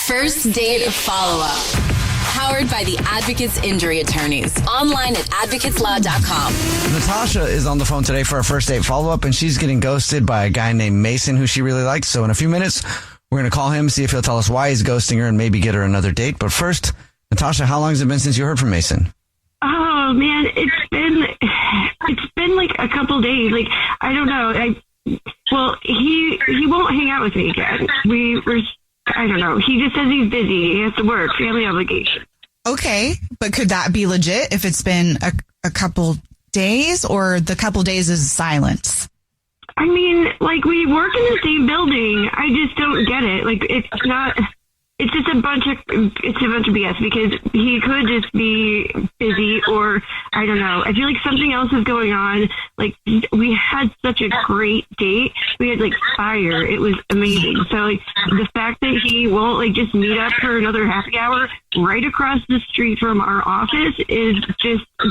First date follow-up. Powered by the Advocates Injury Attorneys. Online at advocateslaw.com. Natasha is on the phone today for our first date follow-up, and she's getting ghosted by a guy named Mason who she really likes. So in a few minutes, we're going to call him, see if he'll tell us why he's ghosting her, and maybe get her another date. But first, Natasha, how long has it been since you heard from Mason? Oh, man, it's been like a couple days. Like, I don't know. He won't hang out with me again. I don't know. He just says he's busy. He has to work, family obligations. Okay, but could that be legit if it's been a couple days, or the couple days is silence? I mean, like, we work in the same building. I just don't get it. Like, it's just a bunch of BS, because he could just be busy, or I don't know. I feel like something else is going on. Like, we had such a great date. We had like fire. It was amazing. So like the fact that he won't like just meet up for another happy hour right across the street from our office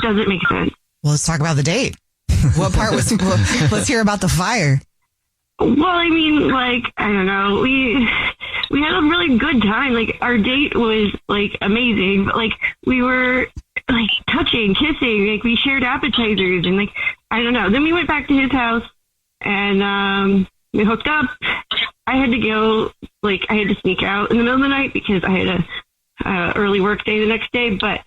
doesn't make sense. Well, let's talk about the date. What part was? Let's hear about the fire. Well, I mean, like, I don't know. We had a really good time. Like, our date was, like, amazing. But, like, we were, like, touching, kissing. Like, we shared appetizers. And, like, I don't know. Then we went back to his house, and we hooked up. I had to go, like, I had to sneak out in the middle of the night because I had a early work day the next day. But,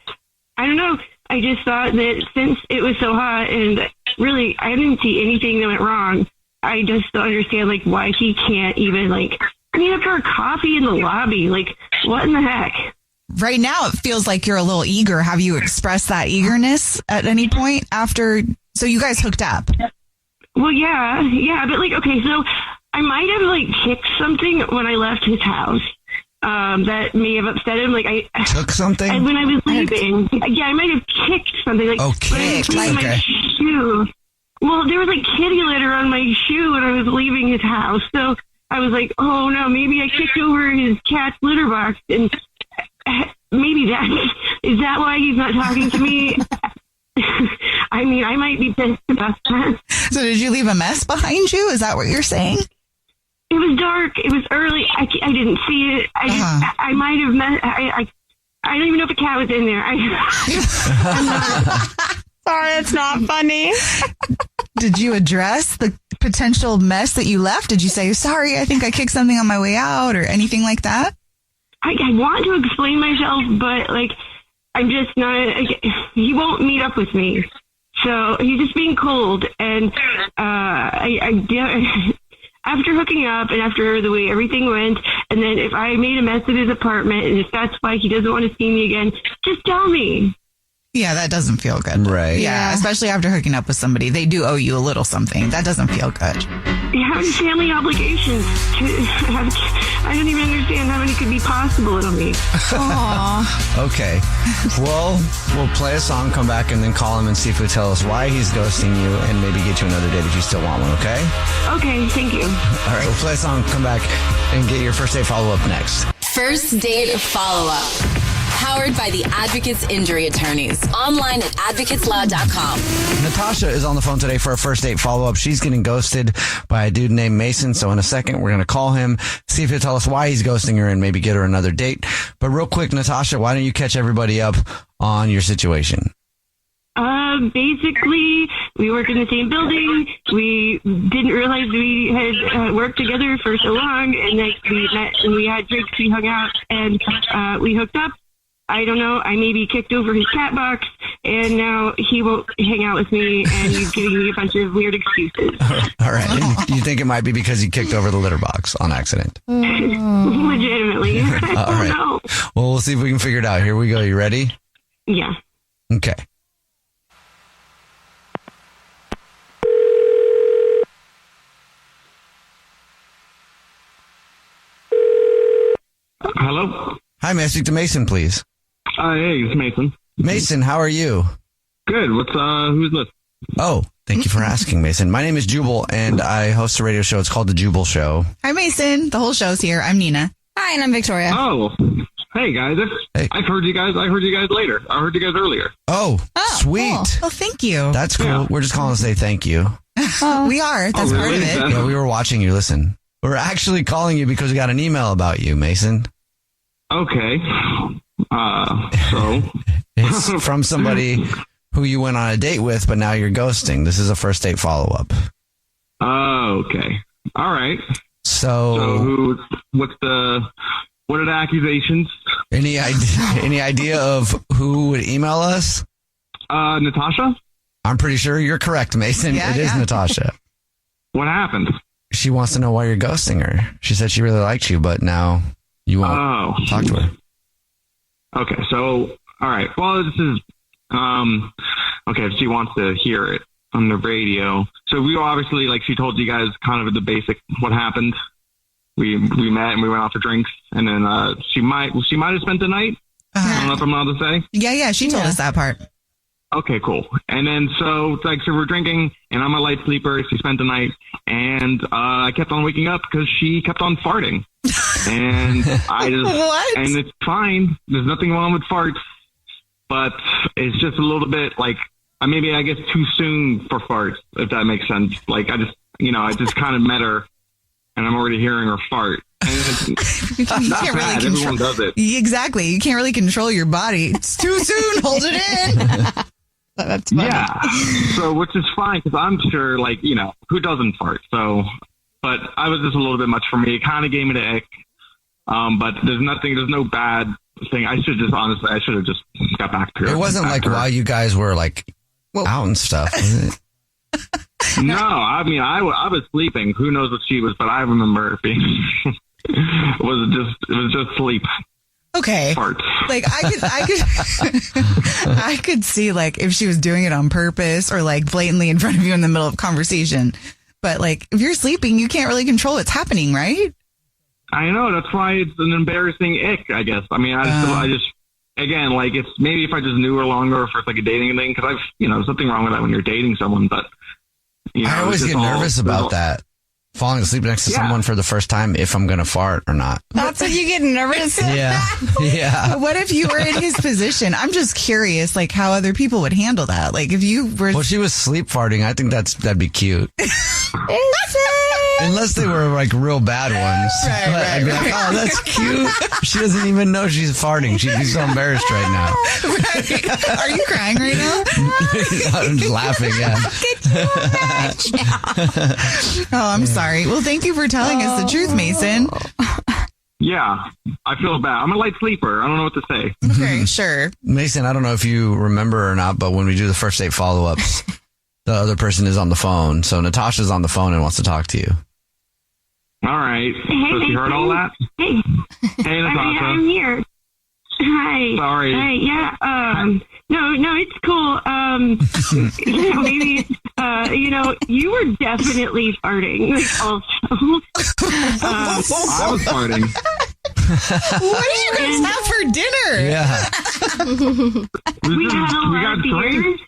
I don't know. I just thought that since it was so hot, and really, I didn't see anything that went wrong, I just don't understand, like, why he can't even, like, meet up for a coffee in the lobby. Like, what in the heck? Right now, it feels like you're a little eager. Have you expressed that eagerness at any point after? So you guys hooked up? Well, yeah. But, like, okay, so I might have, like, kicked something when I left his house that may have upset him. Like, I took something? When I was leaving. Yeah, I might have kicked something. Like, kicked. My shoe. Well, there was like kitty litter on my shoe when I was leaving his house. So I was like, oh no, maybe I kicked over his cat's litter box. And maybe is that why he's not talking to me? I mean, I might be pissed about that. So did you leave a mess behind you? Is that what you're saying? It was dark. It was early. I didn't see it. I might have met. I don't even know if a cat was in there. Sorry, it's not funny. Did you address the potential mess that you left? Did you say, sorry, I think I kicked something on my way out, or anything like that? I want to explain myself, but like, I'm just not, he won't meet up with me. So he's just being cold. And after hooking up and after the way everything went, and then if I made a mess of his apartment, and if that's why he doesn't want to see me again, just tell me. Yeah, that doesn't feel good. Right. Yeah, especially after hooking up with somebody. They do owe you a little something. That doesn't feel good. Having family obligations. I don't even understand how many could be possible to me. Aww. Okay. Well, we'll play a song, come back, and then call him and see if he'll tell us why he's ghosting you, and maybe get you another date if you still want one, okay? Okay, thank you. All right, we'll play a song, come back, and get your first date follow-up next. First date follow-up. Powered by the Advocates Injury Attorneys. Online at advocateslaw.com. Natasha is on the phone today for a first date follow-up. She's getting ghosted by a dude named Mason. So in a second, we're going to call him, see if he'll tell us why he's ghosting her, and maybe get her another date. But real quick, Natasha, why don't you catch everybody up on your situation? Basically, we work in the same building. We didn't realize we had worked together for so long, and then we met and we had drinks, we hung out, and we hooked up. I don't know, I maybe kicked over his cat box, and now he won't hang out with me, and he's giving me a bunch of weird excuses. All right. And you think it might be because he kicked over the litter box on accident? Legitimately. All right. Know. Well, we'll see if we can figure it out. Here we go. You ready? Yeah. Okay. Hello? Hi, may I speak to Mason, please? Hey, it's Mason. Mason, how are you? Good. Who's this? Oh, thank you for asking, Mason. My name is Jubal, and I host a radio show. It's called The Jubal Show. Hi, Mason. The whole show's here. I'm Nina. Hi, and I'm Victoria. Oh, hey guys. Hey. I've heard you guys later. I heard you guys earlier. Oh, sweet. Cool. Oh, thank you. That's cool. Yeah. We're just calling to say thank you. We are. That's part of really? it. Yeah, we were watching you. Listen, we're actually calling you because we got an email about you, Mason. Okay. So It's from somebody who you went on a date with, but now you're ghosting. This is a first date follow-up. oh, okay. All right. So what are the accusations? Any idea of who would email us? Natasha? I'm pretty sure you're correct, Mason. Yeah, it is yeah. Natasha. What happened? She wants to know why you're ghosting her. She said she really liked you, but now you won't talk to her. Okay, so, all right. Well, this is, okay, if she wants to hear it on the radio. So we obviously, like she told you guys kind of the basic, what happened. We met and we went out for drinks, and then she might have spent the night. I don't know if I'm allowed to say. Yeah, she told us that part. Okay, cool. And then so we're drinking, and I'm a light sleeper. She spent the night, and I kept on waking up because she kept on farting, and I just What? And it's fine. There's nothing wrong with farts, but it's just a little bit like maybe I guess too soon for farts, if that makes sense. Like I just kind of met her, and I'm already hearing her fart. And it's You not can't bad. really Everyone does it. Exactly. You can't really control your body. It's too soon. Hold it in. That's funny. Yeah. So, which is fine because I'm sure, like, who doesn't fart? So, but I was just a little bit much for me. It kind of gave me the ick. But there's no bad thing. I should have just got back to her. It wasn't like while you guys were like out and stuff, was it? No, I mean, I was sleeping. Who knows what she was, but I remember it being, it was just sleep. Okay. Farts. Like I could see like if she was doing it on purpose or like blatantly in front of you in the middle of a conversation. But like if you're sleeping, you can't really control what's happening, right? I know. That's why it's an embarrassing ick, I guess. I mean, I just, again, like it's maybe if I just knew her longer or if it's like a dating thing, because there's nothing wrong with that when you're dating someone, but I always get nervous about that. Falling asleep next to someone for the first time, if I'm going to fart or not. That's what you get nervous. Yeah. What if you were in his position? I'm just curious, like how other people would handle that. Like if you were. Well, she was sleep farting. I think that'd be cute. Unless they were like real bad ones. Right, But I'd be like, oh, that's cute. She doesn't even know she's farting. She'd be so embarrassed right now. Right. Are you crying right now? I'm just laughing, yeah. Oh, I'm sorry. Well, thank you for telling us the truth, Mason. Yeah, I feel bad. I'm a light sleeper. I don't know what to say. Okay, sure. Mason, I don't know if you remember or not, but when we do the first date follow-ups, the other person is on the phone. So Natasha's on the phone and wants to talk to you. All right. Hey, So you heard all that? Hey, Hey, Natasha. I'm here. Hi. Sorry. Hi. Yeah. No, it's cool. Maybe. You were definitely farting. Like, also. I was farting. What did you guys have for dinner? Yeah. We had a we lot got of drinks. beers.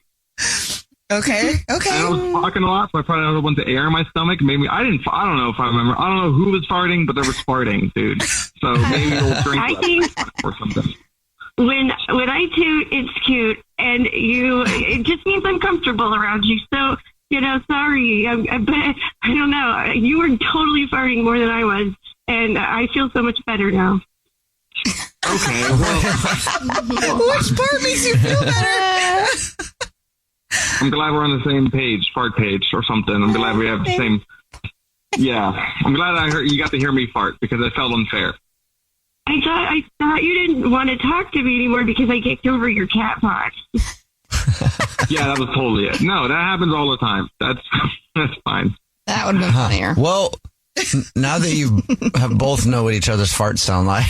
Okay. And I was talking a lot, so I probably had a bunch of air in my stomach. Maybe I don't know if I remember. I don't know who was farting, but there was farting, dude. So maybe we'll drink I think or something. when I toot, it's cute, and it just means I'm comfortable around you. So, sorry. But I don't know. You were totally farting more than I was, and I feel so much better now. Okay. Well, Which part makes you feel better? I'm glad we're on the same page, fart page or something. I'm glad we have the same. Yeah. I'm glad you got to hear me fart because I felt unfair. I thought you didn't want to talk to me anymore because I kicked over your cat box. Yeah, that was totally it. No, that happens all the time. That's fine. That would have been funnier. Well, now that you have both know what each other's farts sound like.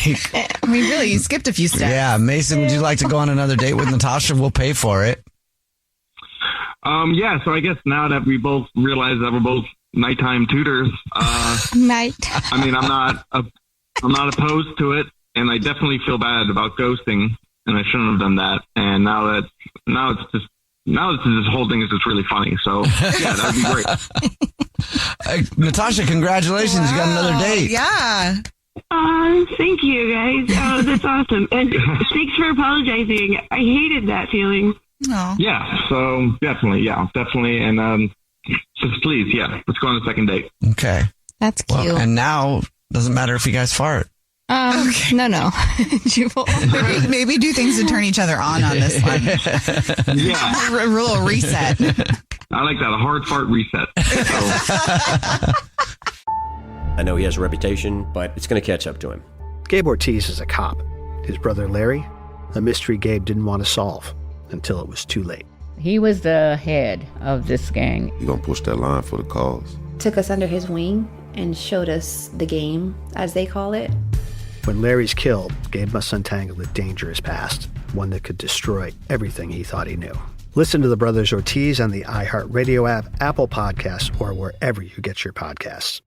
I mean, really, you skipped a few steps. Yeah. Mason, would you like to go on another date with Natasha? We'll pay for it. Yeah, so I guess now that we both realize that we're both nighttime tutors, Night. I mean, I'm not opposed to it, and I definitely feel bad about ghosting, and I shouldn't have done that. And now this whole thing is just really funny. So yeah, that'd be great. Natasha, congratulations. You got another date. Yeah. Thank you, guys. Oh, that's awesome. And thanks for apologizing. I hated that feeling. Oh. Yeah, so definitely, and just please, yeah, let's go on the second date. Okay. That's cute. Well, and now doesn't matter if you guys fart. No. Jubal. Maybe do things to turn each other on this one. Yeah. A little reset. I like that, a hard fart reset. I know he has a reputation, but it's going to catch up to him. Gabe Ortiz is a cop. His brother Larry, a mystery Gabe didn't want to solve until it was too late. He was the head of this gang. You're going to push that line for the cause. Took us under his wing and showed us the game, as they call it. When Larry's killed, Gabe must untangle a dangerous past, one that could destroy everything he thought he knew. Listen to the Brothers Ortiz on the iHeartRadio app, Apple Podcasts, or wherever you get your podcasts.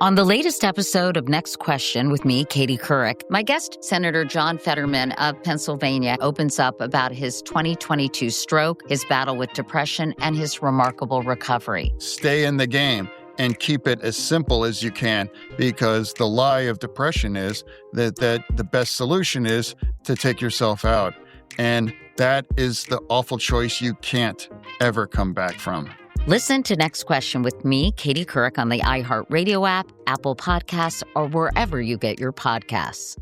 On the latest episode of Next Question with me, Katie Couric, my guest, Senator John Fetterman of Pennsylvania, opens up about his 2022 stroke, his battle with depression, and his remarkable recovery. Stay in the game and keep it as simple as you can, because the lie of depression is that the best solution is to take yourself out. And that is the awful choice you can't ever come back from. Listen to Next Question with me, Katie Couric, on the iHeartRadio app, Apple Podcasts, or wherever you get your podcasts.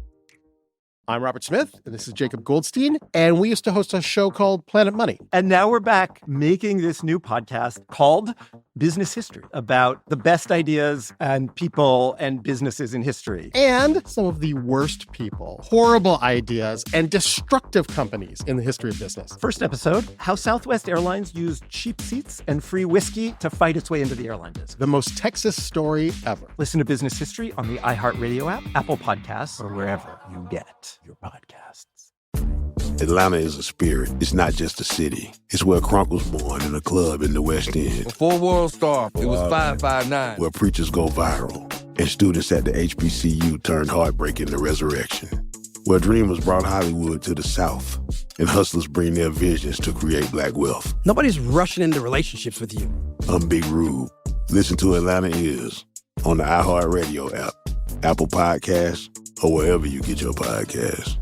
I'm Robert Smith, and this is Jacob Goldstein, and we used to host a show called Planet Money. And now we're back making this new podcast called Business History, about the best ideas and people and businesses in history. And some of the worst people, horrible ideas, and destructive companies in the history of business. First episode, how Southwest Airlines used cheap seats and free whiskey to fight its way into the airline business. The most Texas story ever. Listen to Business History on the iHeartRadio app, Apple Podcasts, or wherever you get your podcasts. Atlanta is a spirit. It's not just a city. It's where Crunk was born, in a club in the West End. Before World Star, it was 559. Where preachers go viral, and students at the HBCU turned heartbreak into resurrection. Where dreamers brought Hollywood to the South, and hustlers bring their visions to create black wealth. Nobody's rushing into relationships with you. I'm Big Rube. Listen to Atlanta Is on the iHeartRadio app, Apple Podcasts, or wherever you get your podcasts.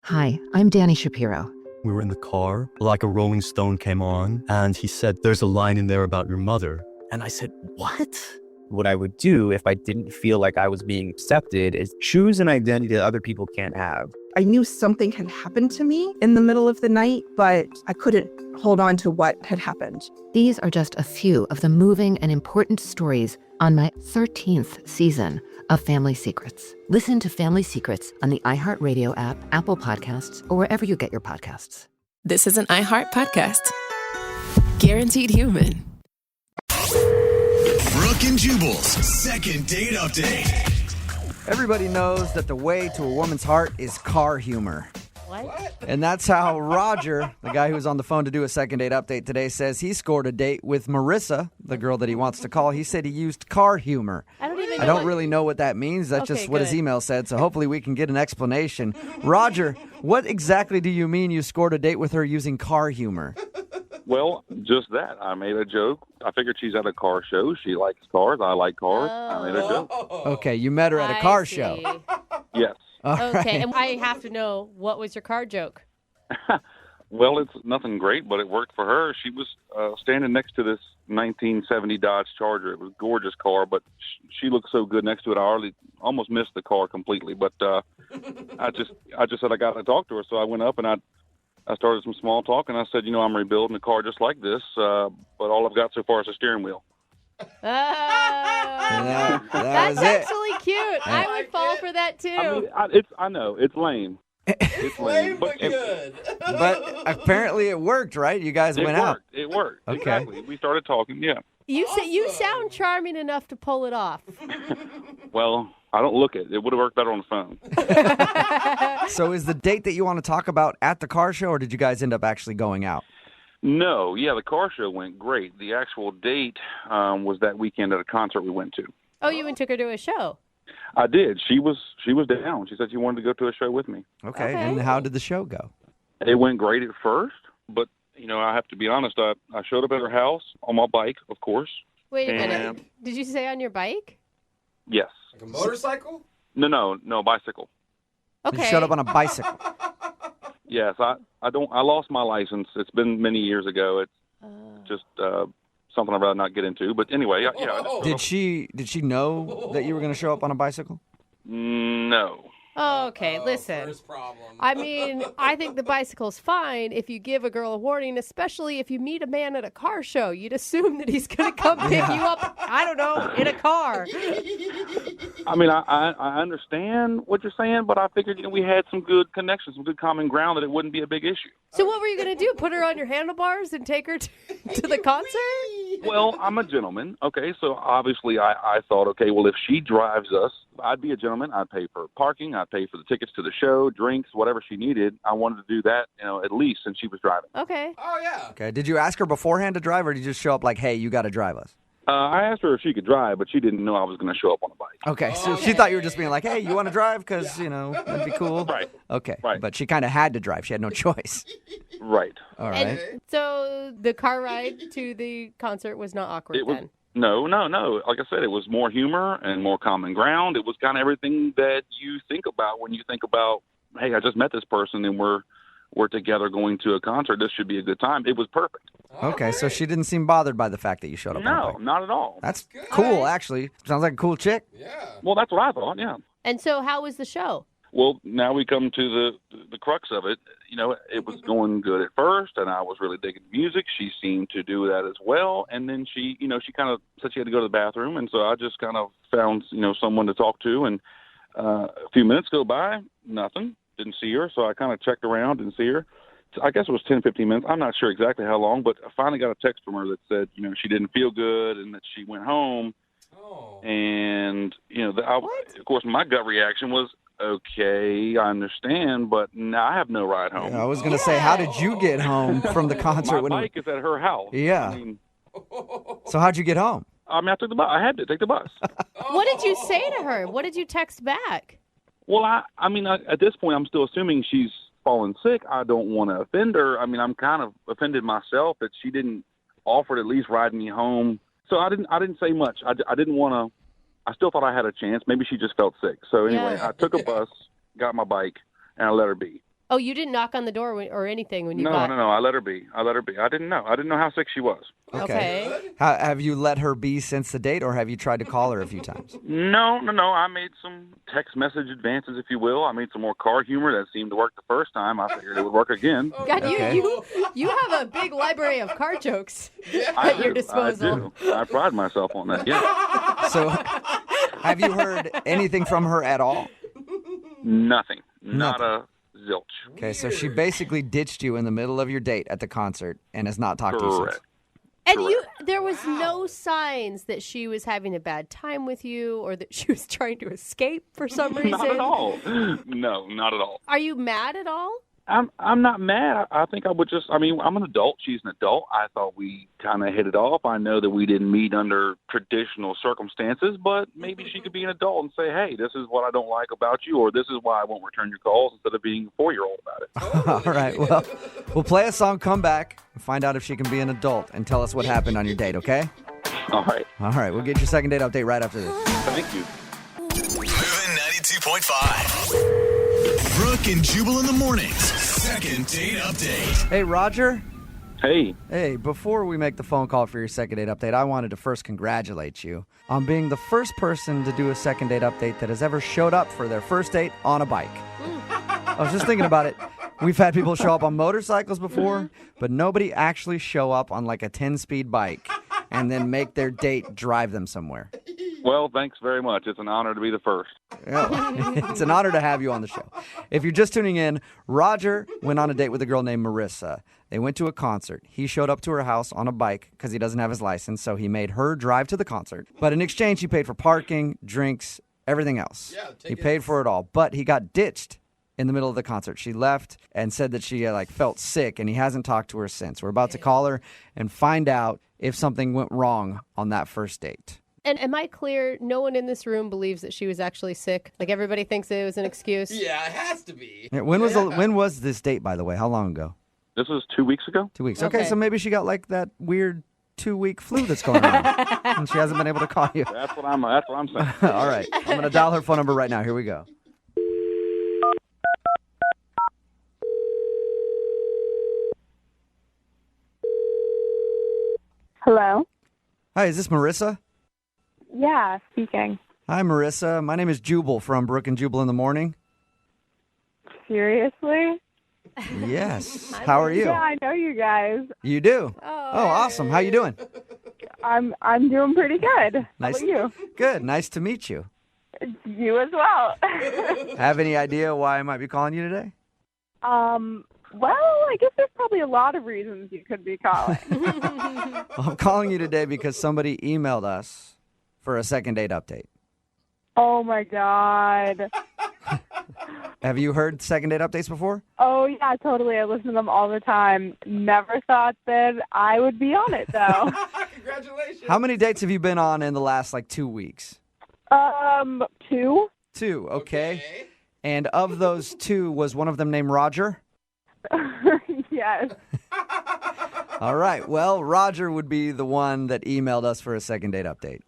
Hi, I'm Danny Shapiro. We were in the car, like a Rolling Stone came on, and he said, "There's a line in there about your mother." And I said, "What?" What I would do if I didn't feel like I was being accepted is choose an identity that other people can't have. I knew something had happened to me in the middle of the night, but I couldn't hold on to what had happened. These are just a few of the moving and important stories on my 13th season of Family Secrets. Listen to Family Secrets on the iHeartRadio app, Apple Podcasts, or wherever you get your podcasts. This is an iHeart podcast. Guaranteed human. Brooke and Jubal's second date update. Everybody knows that the way to a woman's heart is car humor. What? And that's how Roger, the guy who was on the phone to do a second date update today, says he scored a date with Marissa, the girl that he wants to call. He said he used car humor. I don't really know what that means. That's just what his email said, so hopefully we can get an explanation. Roger, what exactly do you mean you scored a date with her using car humor? Well, just that. I made a joke. I figured she's at a car show. She likes cars. I like cars. I made a joke. Okay, you met her at a car show. Yes. Okay, and I have to know, what was your car joke? Well, it's nothing great, but it worked for her. She was standing next to this 1970 Dodge Charger. It was a gorgeous car, but she looked so good next to it. I almost missed the car completely. But I just said I got to talk to her, so I went up and I started some small talk, and I said, I'm rebuilding a car just like this, but all I've got so far is a steering wheel. That's actually cute. I would fall for that too. I know it's lame. It's lame, but good. But apparently it worked, right? You guys went out. It worked. Okay. Exactly. We started talking. Yeah. You sound charming enough to pull it off. Well, I don't look it. It would have worked better on the phone. So is the date that you want to talk about at the car show, or did you guys end up actually going out? No, yeah, the car show went great. The actual date was that weekend at a concert we went to. Oh, you even took her to a show? I did. She was down. She said she wanted to go to a show with me. Okay. And how did the show go? It went great at first, but, I have to be honest. I showed up at her house on my bike, of course. Wait a minute. Did you say on your bike? Yes. Like a motorcycle? No, bicycle. Okay. You showed up on a bicycle. Yes, I lost my license. It's been many years ago. It's just something I'd rather not get into. But anyway, yeah. Did she know that you were going to show up on a bicycle? No. Oh, okay, listen. I mean, I think the bicycle's fine if you give a girl a warning, especially if you meet a man at a car show. You'd assume that he's going to come pick you up, I don't know, in a car. I mean, I understand what you're saying, but I figured we had some good connections, some good common ground, that it wouldn't be a big issue. So what were you going to do? Put her on your handlebars and take her to the concert? Well, I'm a gentleman, okay? So obviously I thought, okay, well, if she drives us, I'd be a gentleman. I'd pay for parking. I'd pay for the tickets to the show, drinks, whatever she needed. I wanted to do that, at least since she was driving. Okay. Oh, yeah. Okay. Did you ask her beforehand to drive, or did you just show up like, hey, you got to drive us? I asked her if she could drive, but she didn't know I was going to show up on a bike. Okay, so she thought you were just being like, hey, you want to drive? Because, that'd be cool. Right. Okay, right. But she kind of had to drive. She had no choice. Right. All right. And so the car ride to the concert was not awkward then? No. Like I said, it was more humor and more common ground. It was kind of everything that you think about when you think about, hey, I just met this person and we're together going to a concert. This should be a good time. It was perfect. Okay, so she didn't seem bothered by the fact that you showed up on a bike. No, not at all. That's cool, actually. Sounds like a cool chick. Yeah. Well, that's what I thought, yeah. And so how was the show? Well, now we come to the crux of it. It was going good at first, and I was really digging music. She seemed to do that as well. And then she kind of said she had to go to the bathroom, and so I just kind of found, someone to talk to. And a few minutes go by, nothing. Didn't see her, so I kind of checked around, didn't see her. I guess it was 10, 15 minutes. I'm not sure exactly how long, but I finally got a text from her that said, she didn't feel good and that she went home. Oh. And, of course, my gut reaction was, okay, I understand, but now I have no ride home. Yeah, I was going to say, how did you get home from the concert? My bike is at her house. Yeah. So how'd you get home? I took the bus. I had to take the bus. What did you say to her? What did you text back? Well, at this point, I'm still assuming she's fallen sick. I don't want to offend her. I'm kind of offended myself that she didn't offer to at least ride me home. So I didn't say much. I didn't want to. I still thought I had a chance. Maybe she just felt sick. So anyway, I took a bus, got my bike, and I let her be. Oh, you didn't knock on the door or anything when you got... No. I let her be. I didn't know. I didn't know how sick she was. Okay. Have you let her be since the date, or have you tried to call her a few times? No. I made some text message advances, if you will. I made some more car humor that seemed to work the first time. I figured it would work again. God, you have a big library of car jokes at your disposal. I do. I pride myself on that, yeah. So have you heard anything from her at all? Nothing. Not a zilch. Okay, so she basically ditched you in the middle of your date at the concert and has not talked to you since. And there was no signs that she was having a bad time with you or that she was trying to escape for some reason? Not at all. No, not at all. Are you mad at all? I'm not mad. I think I would just, I'm an adult. She's an adult. I thought we kind of hit it off. I know that we didn't meet under traditional circumstances, but maybe she could be an adult and say, hey, this is what I don't like about you, or this is why I won't return your calls, instead of being a 4-year-old about it. All right. Well, we'll play a song, come back, and find out if she can be an adult and tell us what happened on your date, okay? All right. All right. We'll get your second date update right after this. Thank you. Moving 92.5. Brooke and Jubal in the mornings. Second date update. Hey, Roger. Hey. Hey, before we make the phone call for your second date update, I wanted to first congratulate you on being the first person to do a second date update that has ever showed up for their first date on a bike. I was just thinking about it. We've had people show up on motorcycles before, but nobody actually show up on like a 10-speed bike and then make their date drive them somewhere. Well, thanks very much. It's an honor to be the first. It's an honor to have you on the show. If you're just tuning in, Roger went on a date with a girl named Marissa. They went to a concert. He showed up to her house on a bike because he doesn't have his license, so he made her drive to the concert. But in exchange, he paid for parking, drinks, everything else. He paid for it all, but he got ditched in the middle of the concert. She left and said that she felt sick, and he hasn't talked to her since. We're about to call her and find out if something went wrong on that first date. And am I clear? No one in this room believes that she was actually sick? Like everybody thinks it was an excuse? Yeah, it has to be. Yeah, when was this date, by the way? How long ago? This was 2 weeks ago. 2 weeks. Okay, so maybe she got like that weird 2-week flu that's going on, and she hasn't been able to call you. That's what I'm saying. All right, I'm going to dial her phone number right now. Here we go. Hello? Hi, is this Marissa? Yeah, speaking. Hi, Marissa. My name is Jubal from Brooke and Jubal in the Morning. Seriously? Yes. How are you? Yeah, I know you guys. You do? Oh, awesome. How you doing? I'm doing pretty good. Nice. How about Good. Nice to meet you. you? You as well. Have any idea why I might be calling you today? Well, I guess there's probably a lot of reasons you could be calling. Well, I'm calling you today because somebody emailed us for a second date update. Oh my God. Have you heard second date updates before? Oh yeah, totally. I listen to them all the time. Never thought that I would be on it though. Congratulations. How many dates have you been on in the last 2 weeks? 2. 2, okay. And of those 2, was one of them named Roger? Yes. All right. Well, Roger would be the one that emailed us for a second date update.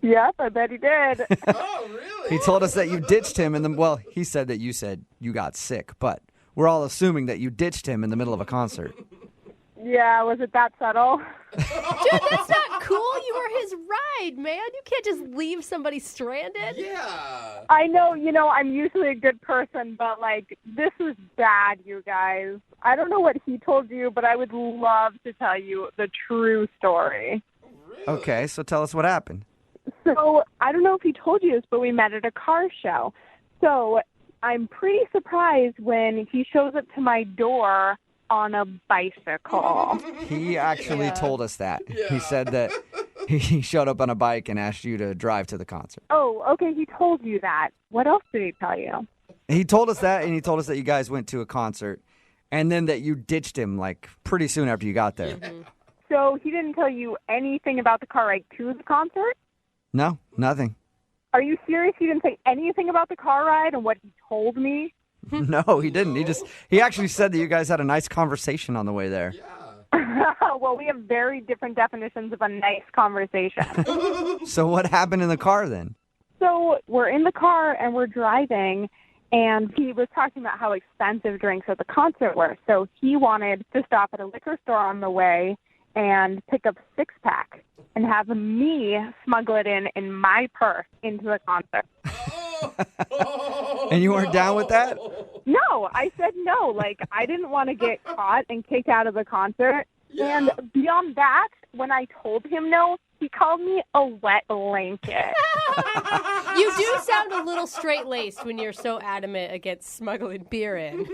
Yep, I bet he did. Oh, really? He told us that you ditched him he said that you said you got sick, but we're all assuming that you ditched him in the middle of a concert. Yeah, was it that subtle? Dude, that's not cool. You were his ride, man. You can't just leave somebody stranded. Yeah. I know, I'm usually a good person, but, this is bad, you guys. I don't know what he told you, but I would love to tell you the true story. Really? Okay, so tell us what happened. So, I don't know if he told you this, but we met at a car show. So, I'm pretty surprised when he shows up to my door on a bicycle. He actually told us that. Yeah. He said that he showed up on a bike and asked you to drive to the concert. Oh, okay, he told you that. What else did he tell you? He told us that, and he told us that you guys went to a concert, and then that you ditched him, pretty soon after you got there. Mm-hmm. So he didn't tell you anything about the car ride to the concert? No, nothing. Are you serious? He didn't say anything about the car ride and what he told me? No, he didn't. He actually said that you guys had a nice conversation on the way there. Well, we have very different definitions of a nice conversation. So what happened in the car then? So we're in the car and we're driving, and he was talking about how expensive drinks at the concert were. So he wanted to stop at a liquor store on the way and pick up a 6-pack and have me smuggle it in my purse into the concert. And you weren't down with that? No, I said no. I didn't want to get caught and kicked out of the concert. Yeah. And beyond that, when I told him no, he called me a wet blanket. You do sound a little straight-laced when you're so adamant against smuggling beer in.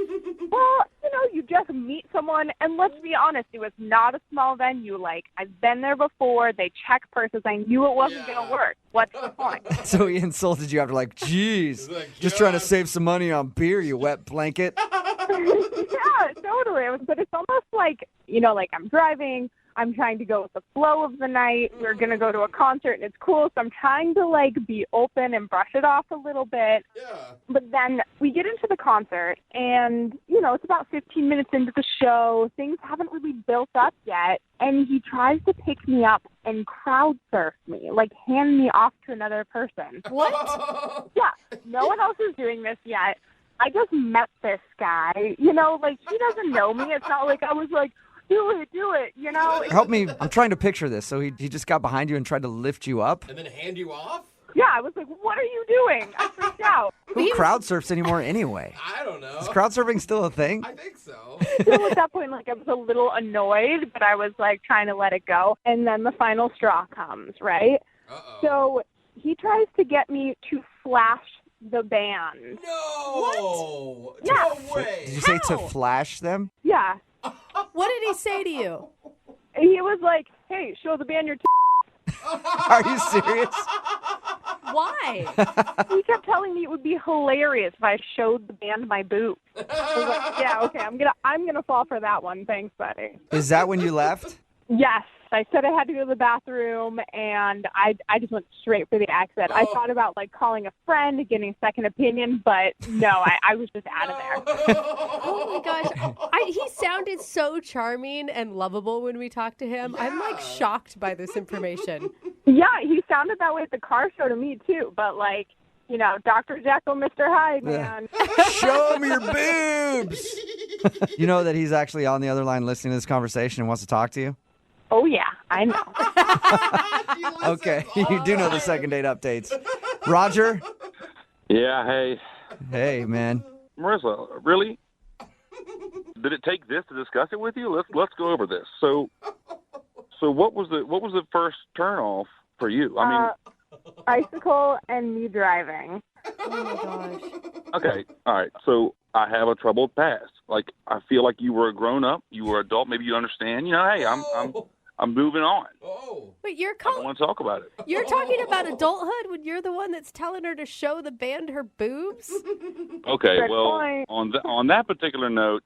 Well, you just meet someone, and let's be honest, it was not a small venue. I've been there before. They check purses. I knew it wasn't going to work. What's the point? So he insulted you after geez, just trying to save some money on beer, you wet blanket. Yeah, totally. But it's almost I'm driving. I'm trying to go with the flow of the night. We're going to go to a concert, and it's cool. So I'm trying to, be open and brush it off a little bit. Yeah. But then we get into the concert, and, it's about 15 minutes into the show. Things haven't really built up yet. And he tries to pick me up and crowd surf me, hand me off to another person. What? Yeah. No one else is doing this yet. I just met this guy. He doesn't know me. It's not like I was do it, Help me. I'm trying to picture this. So he just got behind you and tried to lift you up? And then hand you off? Yeah, I was like, what are you doing? I freaked out. Who crowd surfs anymore anyway? I don't know. Is crowd surfing still a thing? I think so. So at that point, I was a little annoyed, but I was, trying to let it go. And then the final straw comes, right? Uh-oh. So he tries to get me to flash the band. No! What? Yeah. No way! Did you say to flash them? Yeah. What did he say to you? He was like, hey, show the band your Are you serious? Why? He kept telling me it would be hilarious if I showed the band my boobs. I was like, yeah, okay, I'm gonna fall for that one. Thanks, buddy. Is that when you left? Yes. I said I had to go to the bathroom, and I just went straight for the exit. I thought about, calling a friend, getting a second opinion, but no, I was just out of there. Oh, my gosh. He sounded so charming and lovable when we talked to him. Yeah. I'm, shocked by this information. Yeah, he sounded that way at the car show to me, too, but, Dr. Jekyll, Mr. Hyde, man. Show me your boobs! You know that he's actually on the other line listening to this conversation and wants to talk to you? Oh, yeah, I know. Okay, you do know the second date updates. Roger? Yeah, hey. Hey, man. Marissa, really? Did it take this to discuss it with you? Let's go over this. So what was the first turn off for you? I mean, bicycle and me driving. Oh my gosh. okay, all right. So I have a troubled past. Like, I feel like you were a grown up, you were an adult. Maybe you understand. Hey, I'm moving on. But I don't want to talk about it. You're talking about adulthood when you're the one that's telling her to show the band her boobs? Okay, Good well, point. on that particular note,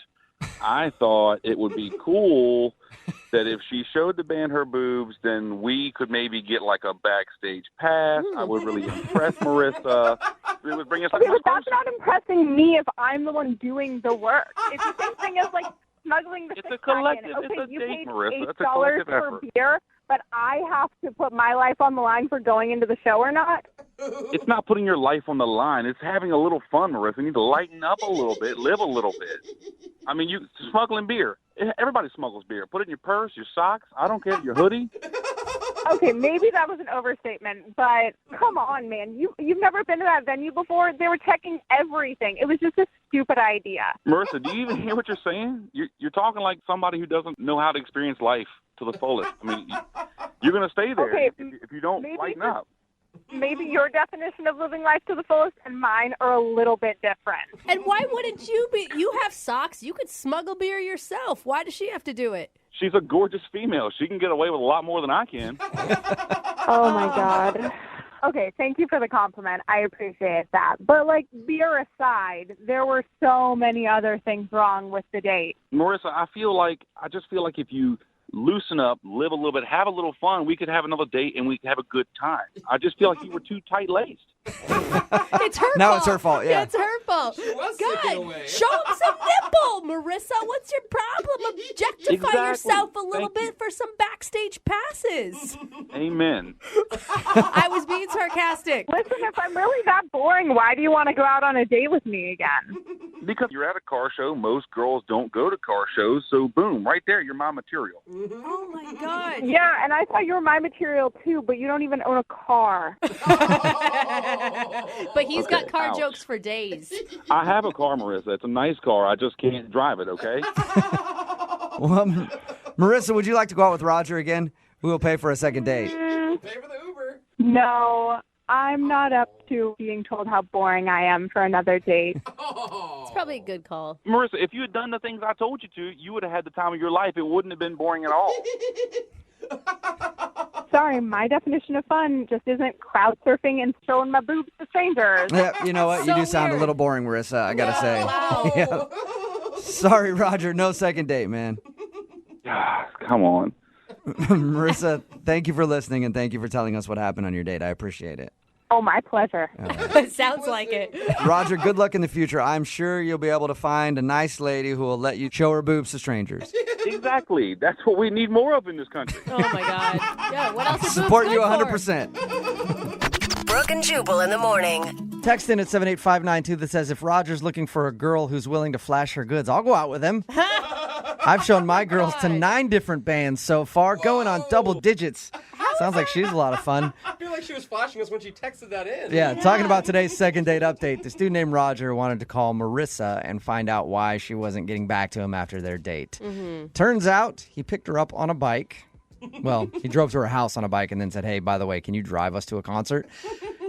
I thought it would be cool that if she showed the band her boobs, then we could maybe get like a backstage pass. I would really impress Marissa. It would bring us Okay, but that's not impressing me if I'm the one doing the work. It's the same thing as like smuggling the It's a six-pack in. collective- Okay, it's a you date, paid Marissa. It's a $8 collective for effort. beer, but I have to put my life on the line for going into the show or not. It's not putting your life on the line. It's having a little fun, Marissa. You need to lighten up a little bit, live a little bit. I mean, you smuggling beer. Everybody smuggles beer. Put it in your purse, your socks. I don't care, your hoodie. Okay, maybe that was an overstatement, but come on, man. You've never been to that venue before? They were checking everything. It was just a stupid idea. Marissa, do you even hear what you're saying? You're talking like somebody who doesn't know how to experience life to the fullest. I mean, you're going to stay there Okay, if you don't maybe lighten up. Maybe your definition of living life to the fullest and mine are a little bit different. And why wouldn't you be? You have socks. You could smuggle beer yourself. Why does she have to do it? She's a gorgeous female. She can get away with a lot more than I can. Oh, my God. Okay, thank you for the compliment. I appreciate that. But, like, beer aside, there were so many other things wrong with the date. Marissa, I just feel like if you loosen up, live a little bit, have a little fun, we could have another date and we could have a good time. I just feel like you were too tight-laced. It's her Now fault. it's her fault, yeah. It's her fault. was God, slipping away. show him some nipple, Marissa. What's your problem? Objectify Exactly. yourself a little Thank you. bit for some backstage passes. Amen. I was being sarcastic. Listen, if I'm really that boring, why do you want to go out on a date with me again? Because you're at a car show. Most girls don't go to car shows. So, boom, right there, you're my material. Oh, my God. Yeah, and I thought you were my material, too, but you don't even own a car. But he's got Okay, car ouch. jokes for days. I have a car, Marissa. It's a nice car. I just can't drive it, okay? Well, Marissa, would you like to go out with Roger again? We will pay for a second date. Pay for the Uber. No, I'm not up to being told how boring I am for another date. It's probably a good call. Marissa, if you had done the things I told you to, you would have had the time of your life. It wouldn't have been boring at all. Sorry, my definition of fun just isn't crowd surfing and showing my boobs to strangers. Yeah, you know what? You So do sound a weird. little boring, Marissa, I gotta say. Wow. Yeah. Sorry, Roger. No second date, man. Come on. Marissa, thank you for listening and thank you for telling us what happened on your date. I appreciate it. Oh, my pleasure. It sounds like it. Roger, good luck in the future. I'm sure you'll be able to find a nice lady who will let you show her boobs to strangers. Exactly. That's what we need more of in this country. Oh, my God. Yeah, what else is Support boobs you good for? 100%. Brooke and Jubal in the morning. Text in at 78592 that says, if Roger's looking for a girl who's willing to flash her goods, I'll go out with him. I've shown my girls to 9 different bands so far, going on double digits. Sounds like she's a lot of fun. I feel like she was flashing us when she texted that in. Yeah, talking about today's second date update. This dude named Roger wanted to call Marissa and find out why she wasn't getting back to him after their date. Turns out he picked her up on a bike. Well, he drove to her house on a bike and then said, hey, by the way, can you drive us to a concert?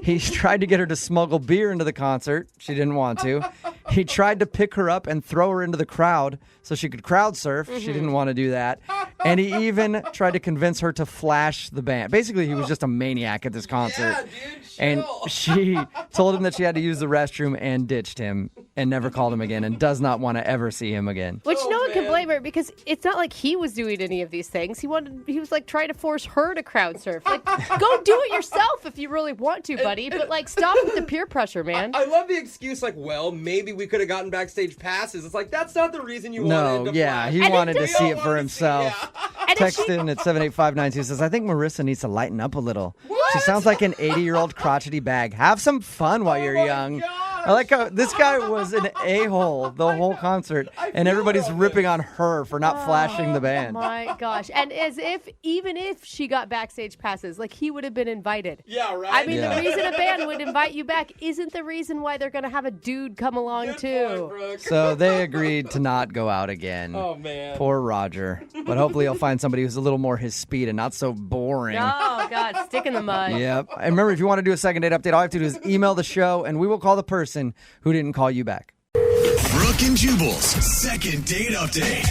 He tried to get her to smuggle beer into the concert. She didn't want to. He tried to pick her up and throw her into the crowd so she could crowd surf. She didn't want to do that. And he even tried to convince her to flash the band. Basically, he was just a maniac at this concert. Yeah, dude, And chill. she told him that she had to use the restroom and ditched him and never called him again and does not want to ever see him again. Which no one can man. blame her because it's not like he was doing any of these things. He was like trying to force her to crowd surf. Like, go do it yourself if you really want to, buddy. But like, stop with the peer pressure, man. I love the excuse, like, well, maybe we could have gotten backstage passes. It's like, that's not the reason you wanted No, to yeah, flash. he And wanted to it see it doesn't- for himself. And if Text she- in at 78592 says, I think Marissa needs to lighten up a little. She sounds like an 80-year-old crotchety bag. Have some fun while you're young. God. I like how this guy was an a-hole the whole concert, and everybody's ripping on her for not flashing the band. My gosh. And as if, even if she got backstage passes, like he would have been invited. Yeah, right? I mean, the reason a band would invite you back isn't the reason why they're going to have a dude come along, too. So they agreed to not go out again. Oh, man. Poor Roger. But hopefully he'll find somebody who's a little more his speed and not so boring. Oh, God, stick in the mud. Yep. And remember, if you want to do a second date update, all you have to do is email the show, and we will call the person who didn't call you back. Brooke and Jubal's second date update.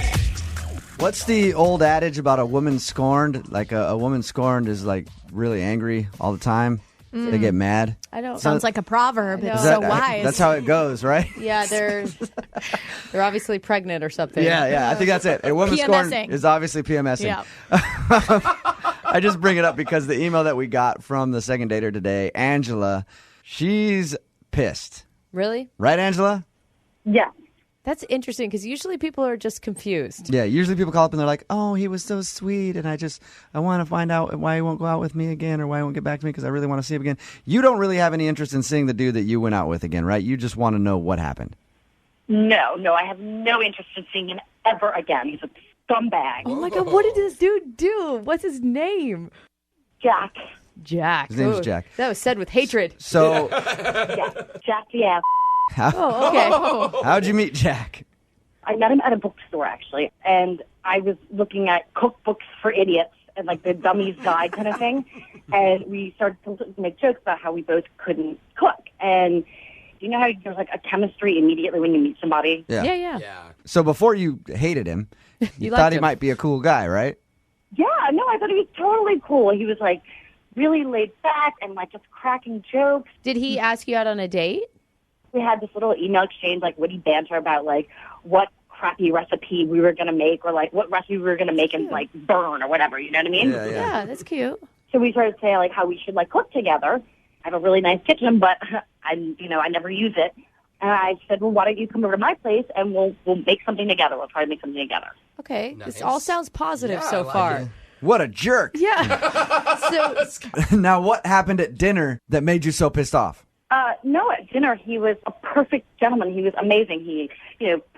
What's the old adage about a woman scorned? Like a woman scorned is like really angry all the time. They get mad. I don't. Sounds like a proverb. It's That- so wise. That's how it goes, right? Yeah, they're obviously pregnant or something. Yeah. I think that's it. A woman scorned PMSing. is obviously PMSing. Yeah. I just bring it up because the email that we got from the second dater today, Angela, she's pissed. Really? Right, Angela? Yeah. That's interesting because usually people are just confused. Yeah, usually people call up and they're like, oh, he was so sweet, and I want to find out why he won't go out with me again or why he won't get back to me because I really want to see him again. You don't really have any interest in seeing the dude that you went out with again, right? You just want to know what happened. No, I have no interest in seeing him ever again. He's a scumbag. Oh my God, what did this dude do? What's his name? Jack. Jack. His name's Ooh, Jack. That was said with hatred. So, Yeah, Jack the ass. Oh, okay. how'd you meet Jack? I met him at a bookstore, actually, and I was looking at cookbooks for idiots and like the dummy's guide kind of thing, and we started to make jokes about how we both couldn't cook. And you know how there's like a chemistry immediately when you meet somebody? Yeah. So before you hated him, you thought liked he him. might be a cool guy, right? Yeah, no, I thought he was totally cool. He was like really laid back and like just cracking jokes. Did he ask you out on a date? We had this little email exchange, like witty banter about like what crappy recipe we were going to make or like what recipe we were going to make and like burn or whatever, you know what I mean? Yeah, that's cute. So we started saying like how we should like cook together. I have a really nice kitchen, but I never use it. And I said, well, why don't you come over to my place and we'll make something together. We'll try to make something together. Okay, Nice. This all sounds positive so far. What a jerk. Yeah. So Now, what happened at dinner that made you so pissed off? No, at dinner he was a perfect gentleman. He was amazing. He,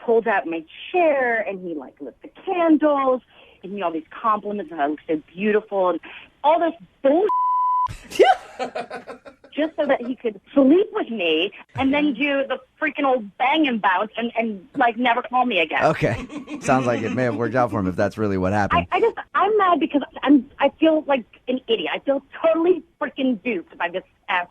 pulled out my chair and he like lit the candles and all these compliments and I looked so beautiful and all this bullshit. Just so that he could sleep with me and then do the freaking old bang and bounce and like never call me again. Okay. Sounds like it may have worked out for him if that's really what happened. I'm mad because I feel like an idiot. I feel totally freaking duped by this ass.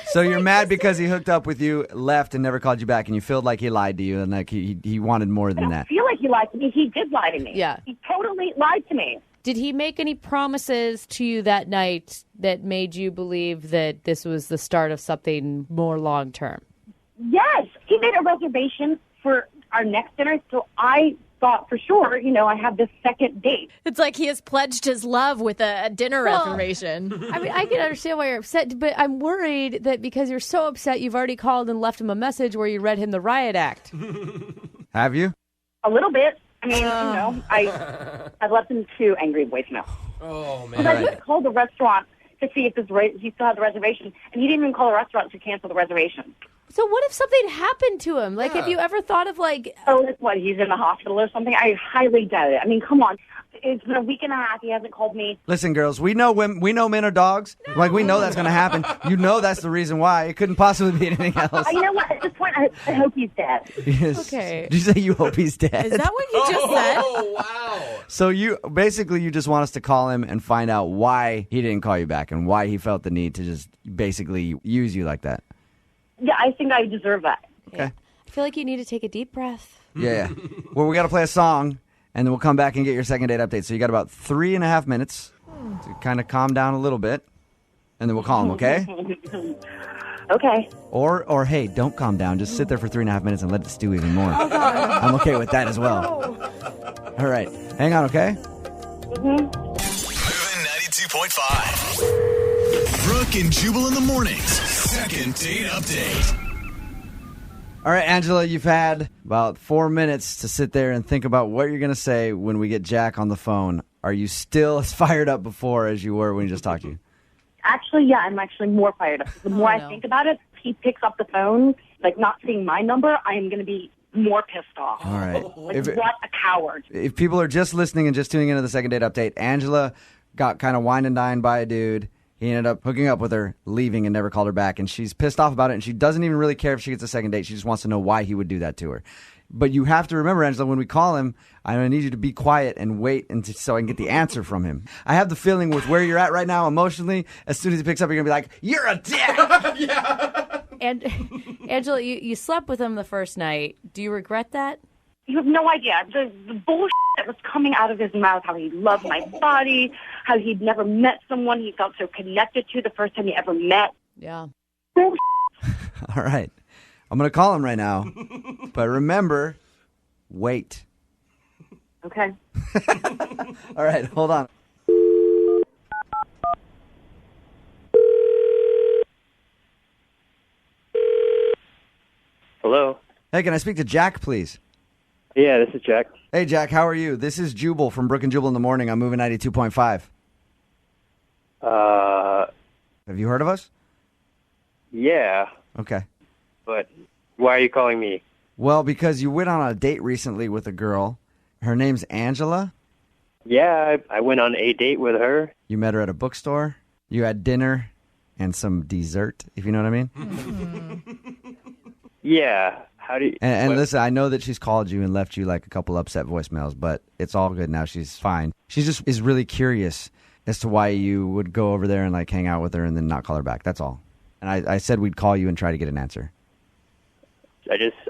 So you're mad because he hooked up with you, left, and never called you back, and you feel like he lied to you and like he wanted more I than don't that. feel like he lied to me. He did lie to me. Yeah. He totally lied to me. did he make any promises to you that night that made you believe that this was the start of something more long term? Yes. He made a reservation for our next dinner, so I thought for sure, I have this second date. It's like he has pledged his love with a dinner reservation. I mean, I can understand why you're upset, but I'm worried that because you're so upset, you've already called and left him a message where you read him the riot act. Have you? A little bit. I mean, I've left him 2 angry voicemails. Oh, man. Because I just called the restaurant to see if he still had the reservation, and he didn't even call the restaurant to cancel the reservation. So what if something happened to him? Like, have you ever thought of, like... Oh, that's what, he's in the hospital or something? I highly doubt it. I mean, come on. It's been a week and a half. He hasn't called me. Listen, girls, we know men are dogs. No. Like, we know that's going to happen. You know that's the reason why. It couldn't possibly be anything else. You know what? At this point, I hope he's dead. Yes. Okay. Did you say you hope he's dead? Is that what you just said? Oh, wow. So you just want us to call him and find out why he didn't call you back and why he felt the need to just basically use you like that. Yeah, I think I deserve that. Okay. I feel like you need to take a deep breath. Yeah. Well, we got to play a song, and then we'll come back and get your second date update. So you got about 3.5 minutes to kind of calm down a little bit, and then we'll call him, okay? Okay. Or hey, don't calm down. Just sit there for 3.5 minutes and let it stew even more. Oh, God. I'm okay with that as well. All right. Hang on, okay? Moving 92.5. Brooke and Jubal in the mornings. Second date update. All right, Angela, you've had about 4 minutes to sit there and think about what you're going to say when we get Jack on the phone. Are you still as fired up before as you were when he just talked to you? Actually, yeah, I'm actually more fired up. The more I think about it, the he picks up the phone, like not seeing my number, I am going to be more pissed off. All right. Like, what a coward. If people are just listening and just tuning into the second date update, Angela got kind of wine and dined by a dude. He ended up hooking up with her, leaving, and never called her back. And she's pissed off about it, and she doesn't even really care if she gets a second date. She just wants to know why he would do that to her. But you have to remember, Angela, when we call him, I need you to be quiet and wait so I can get the answer from him. I have the feeling with where you're at right now emotionally, as soon as he picks up, you're going to be like, you're a dick! And Angela, you slept with him the first night. Do you regret that? You have no idea. The bullshit that was coming out of his mouth, how he loved my body, how he'd never met someone he felt so connected to the first time he ever met. Yeah. Bullshit. All right. I'm going to call him right now. But remember, wait. Okay. All right, hold on. Hello. Hey, can I speak to Jack, please? Yeah, this is Jack. Hey, Jack, how are you? This is Jubal from Brooke and Jubal in the Morning. I'm moving 92.5. Have you heard of us? Yeah, Okay. but why are you calling me? Well, because you went on a date recently with a girl. Her name's Angela. Yeah, I went on a date with her. You met her at a bookstore. You had dinner and some dessert, if you know what I mean. Yeah, how do you... And what- listen, I know that she's called you and left you like a couple upset voicemails, but it's all good now. She's fine. She just is really curious as to why you would go over there and like hang out with her and then not call her back. That's all. And I said we'd call you and try to get an answer.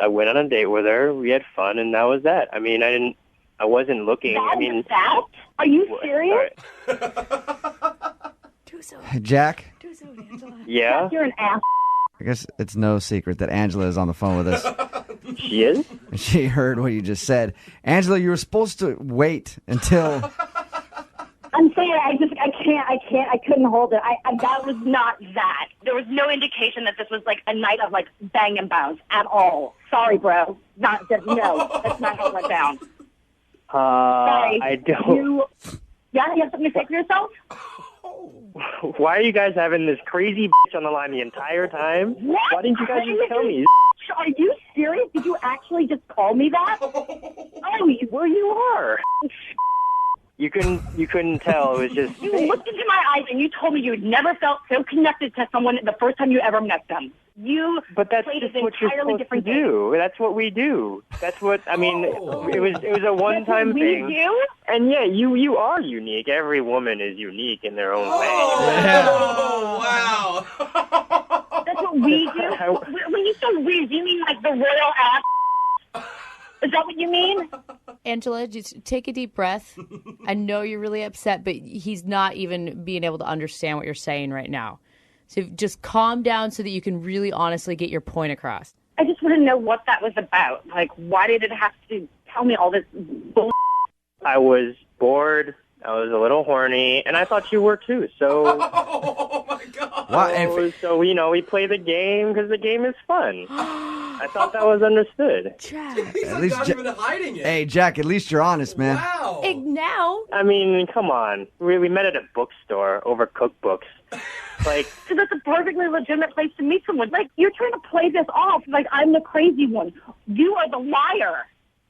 I went on a date with her. We had fun, and that was that. I mean, I wasn't looking. That? Are you serious? Jack? Yeah? You're an ass. I guess it's no secret that Angela is on the phone with us. She is? She heard what you just said. Angela, you were supposed to wait until... I'm saying I couldn't hold it. That was not that. There was no indication that this was like a night of like bang and bounce at all. Sorry, bro. No, that's not how it went down. Sorry. I don't... You have something to say for yourself? Why are you guys having this crazy bitch on the line the entire time? What? Why didn't you guys just tell me? Are you serious? Did you actually just call me that? Oh, well, you are. You couldn't tell. It was just... You looked into my eyes and you told me you had never felt so connected to someone the first time you ever met them. But that's played just an what you're entirely supposed to different do. That's what we do. That's what I mean. It was a one-time we thing. do? And yeah, you are unique. Every woman is unique in their own way. Oh, wow. That's what we do? When you say we, do you mean like the royal ass? Is that what you mean? Angela, just take a deep breath. I know you're really upset, but he's not even being able to understand what you're saying right now. So just calm down so that you can really honestly get your point across. I just want to know what that was about. Like, why did it have to tell me all this bull? I was bored. I was a little horny, and I thought you were too. So, Oh, my God. so we play the game because the game is fun. I thought that was understood. He's like not even hiding it. Hey, Jack, at least you're honest, man. Wow. Now? I mean, come on. We met at a bookstore over cookbooks. Like, So that's a perfectly legitimate place to meet someone. Like, you're trying to play this off like I'm the crazy one. You are the liar.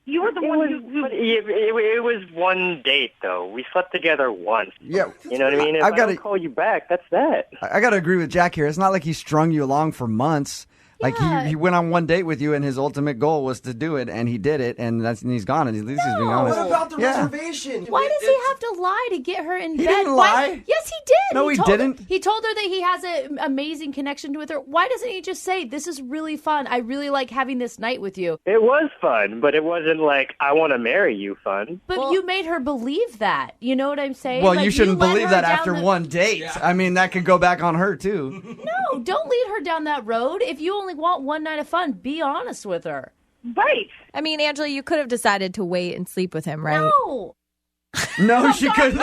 You were the one who... It was one date, though. We slept together once. Yeah. You know what I mean? If I don't call you back, that's that. I got to agree with Jack here. It's not like he strung you along for months. Like he went on one date with you, and his ultimate goal was to do it, and he did it, and he's gone. And at least he's being honest. What about the reservation? Why does he have to lie to get her in bed? didn't lie. Yes, he did. No, he told didn't. He told her that he has an amazing connection with her. Why doesn't he just say, this is really fun. I really like having this night with you. It was fun, but it wasn't like, I want to marry you fun. But you made her believe that. You know what I'm saying? Well, Like, you shouldn't led believe her that down after one date. Yeah. I mean, that could go back on her, too. No, don't lead her down that road. If you only want one night of fun, be honest with her. Right. I mean, Angela, you could have decided to wait and sleep with him, right? No. No, she couldn't.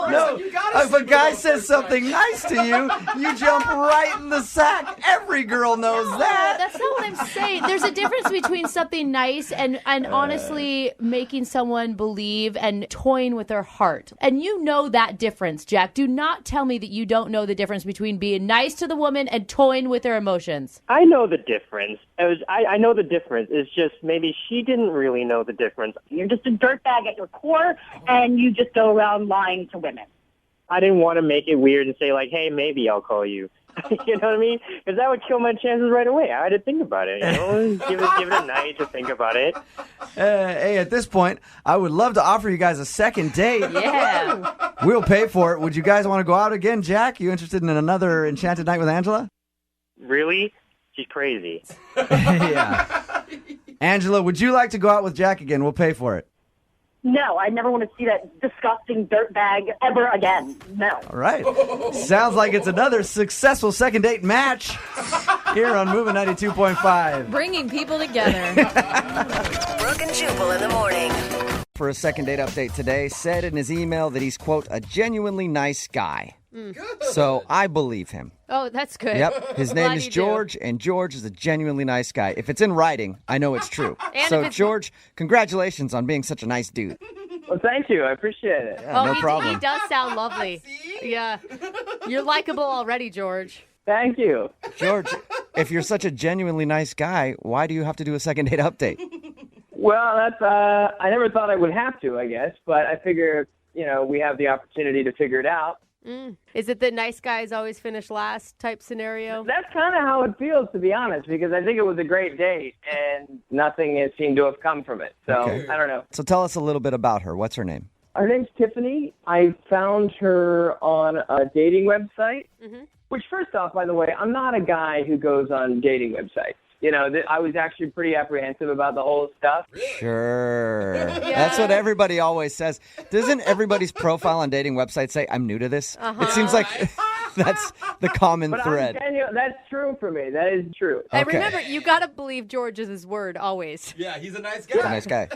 No, if a guy says something nice to you, you jump right in the sack. Every girl knows that. That's not what I'm saying. There's a difference between something nice and honestly making someone believe and toying with their heart. And you know that difference, Jack. Do not tell me that you don't know the difference between being nice to the woman and toying with their emotions. I know the difference. I know the difference. It's just maybe she didn't really know the difference. You're just a dirtbag at your core, and you just go around lying to women. I didn't want to make it weird and say, like, hey, maybe I'll call you. You know what I mean? Because that would kill my chances right away. I had to think about it. You know, give it a night to think about it. Hey, at this point, I would love to offer you guys a second date. Yeah. We'll pay for it. Would you guys want to go out again, Jack? You interested in another enchanted night with Angela? Really? She's crazy. Yeah. Angela, would you like to go out with Jack again? We'll pay for it. No, I never want to see that disgusting dirtbag ever again. No. All right. Sounds like it's another successful second date match here on Moving 92.5. Bringing people together. Brooke and Jubal in the morning. For a second date update today, said in his email that he's, quote, a genuinely nice guy. So I believe him. Oh, that's good. Yep. His name is George, and George is a genuinely nice guy. If it's in writing, I know it's true. So, George, congratulations on being such a nice dude. Well, thank you. I appreciate it. Yeah, no problem. He does sound lovely. Yeah. You're likable already, George. Thank you. George, if you're such a genuinely nice guy, why do you have to do a second date update? Well, that's I never thought I would have to, I guess, but I figure, we have the opportunity to figure it out. Is it the nice guys always finish last type scenario? That's kind of how it feels, to be honest, because I think it was a great date, and nothing has seemed to have come from it. So, I don't know. So tell us a little bit about her. What's her name? Her name's Tiffany. I found her on a dating website, which, first off, by the way, I'm not a guy who goes on dating websites. I was actually pretty apprehensive about the whole stuff. Sure. That's what everybody always says. Doesn't everybody's profile on dating websites say, I'm new to this? It seems like that's the common thread. That's true for me. That is true. And remember, you got to believe George is his word always. Yeah, he's a nice guy. He's a nice guy.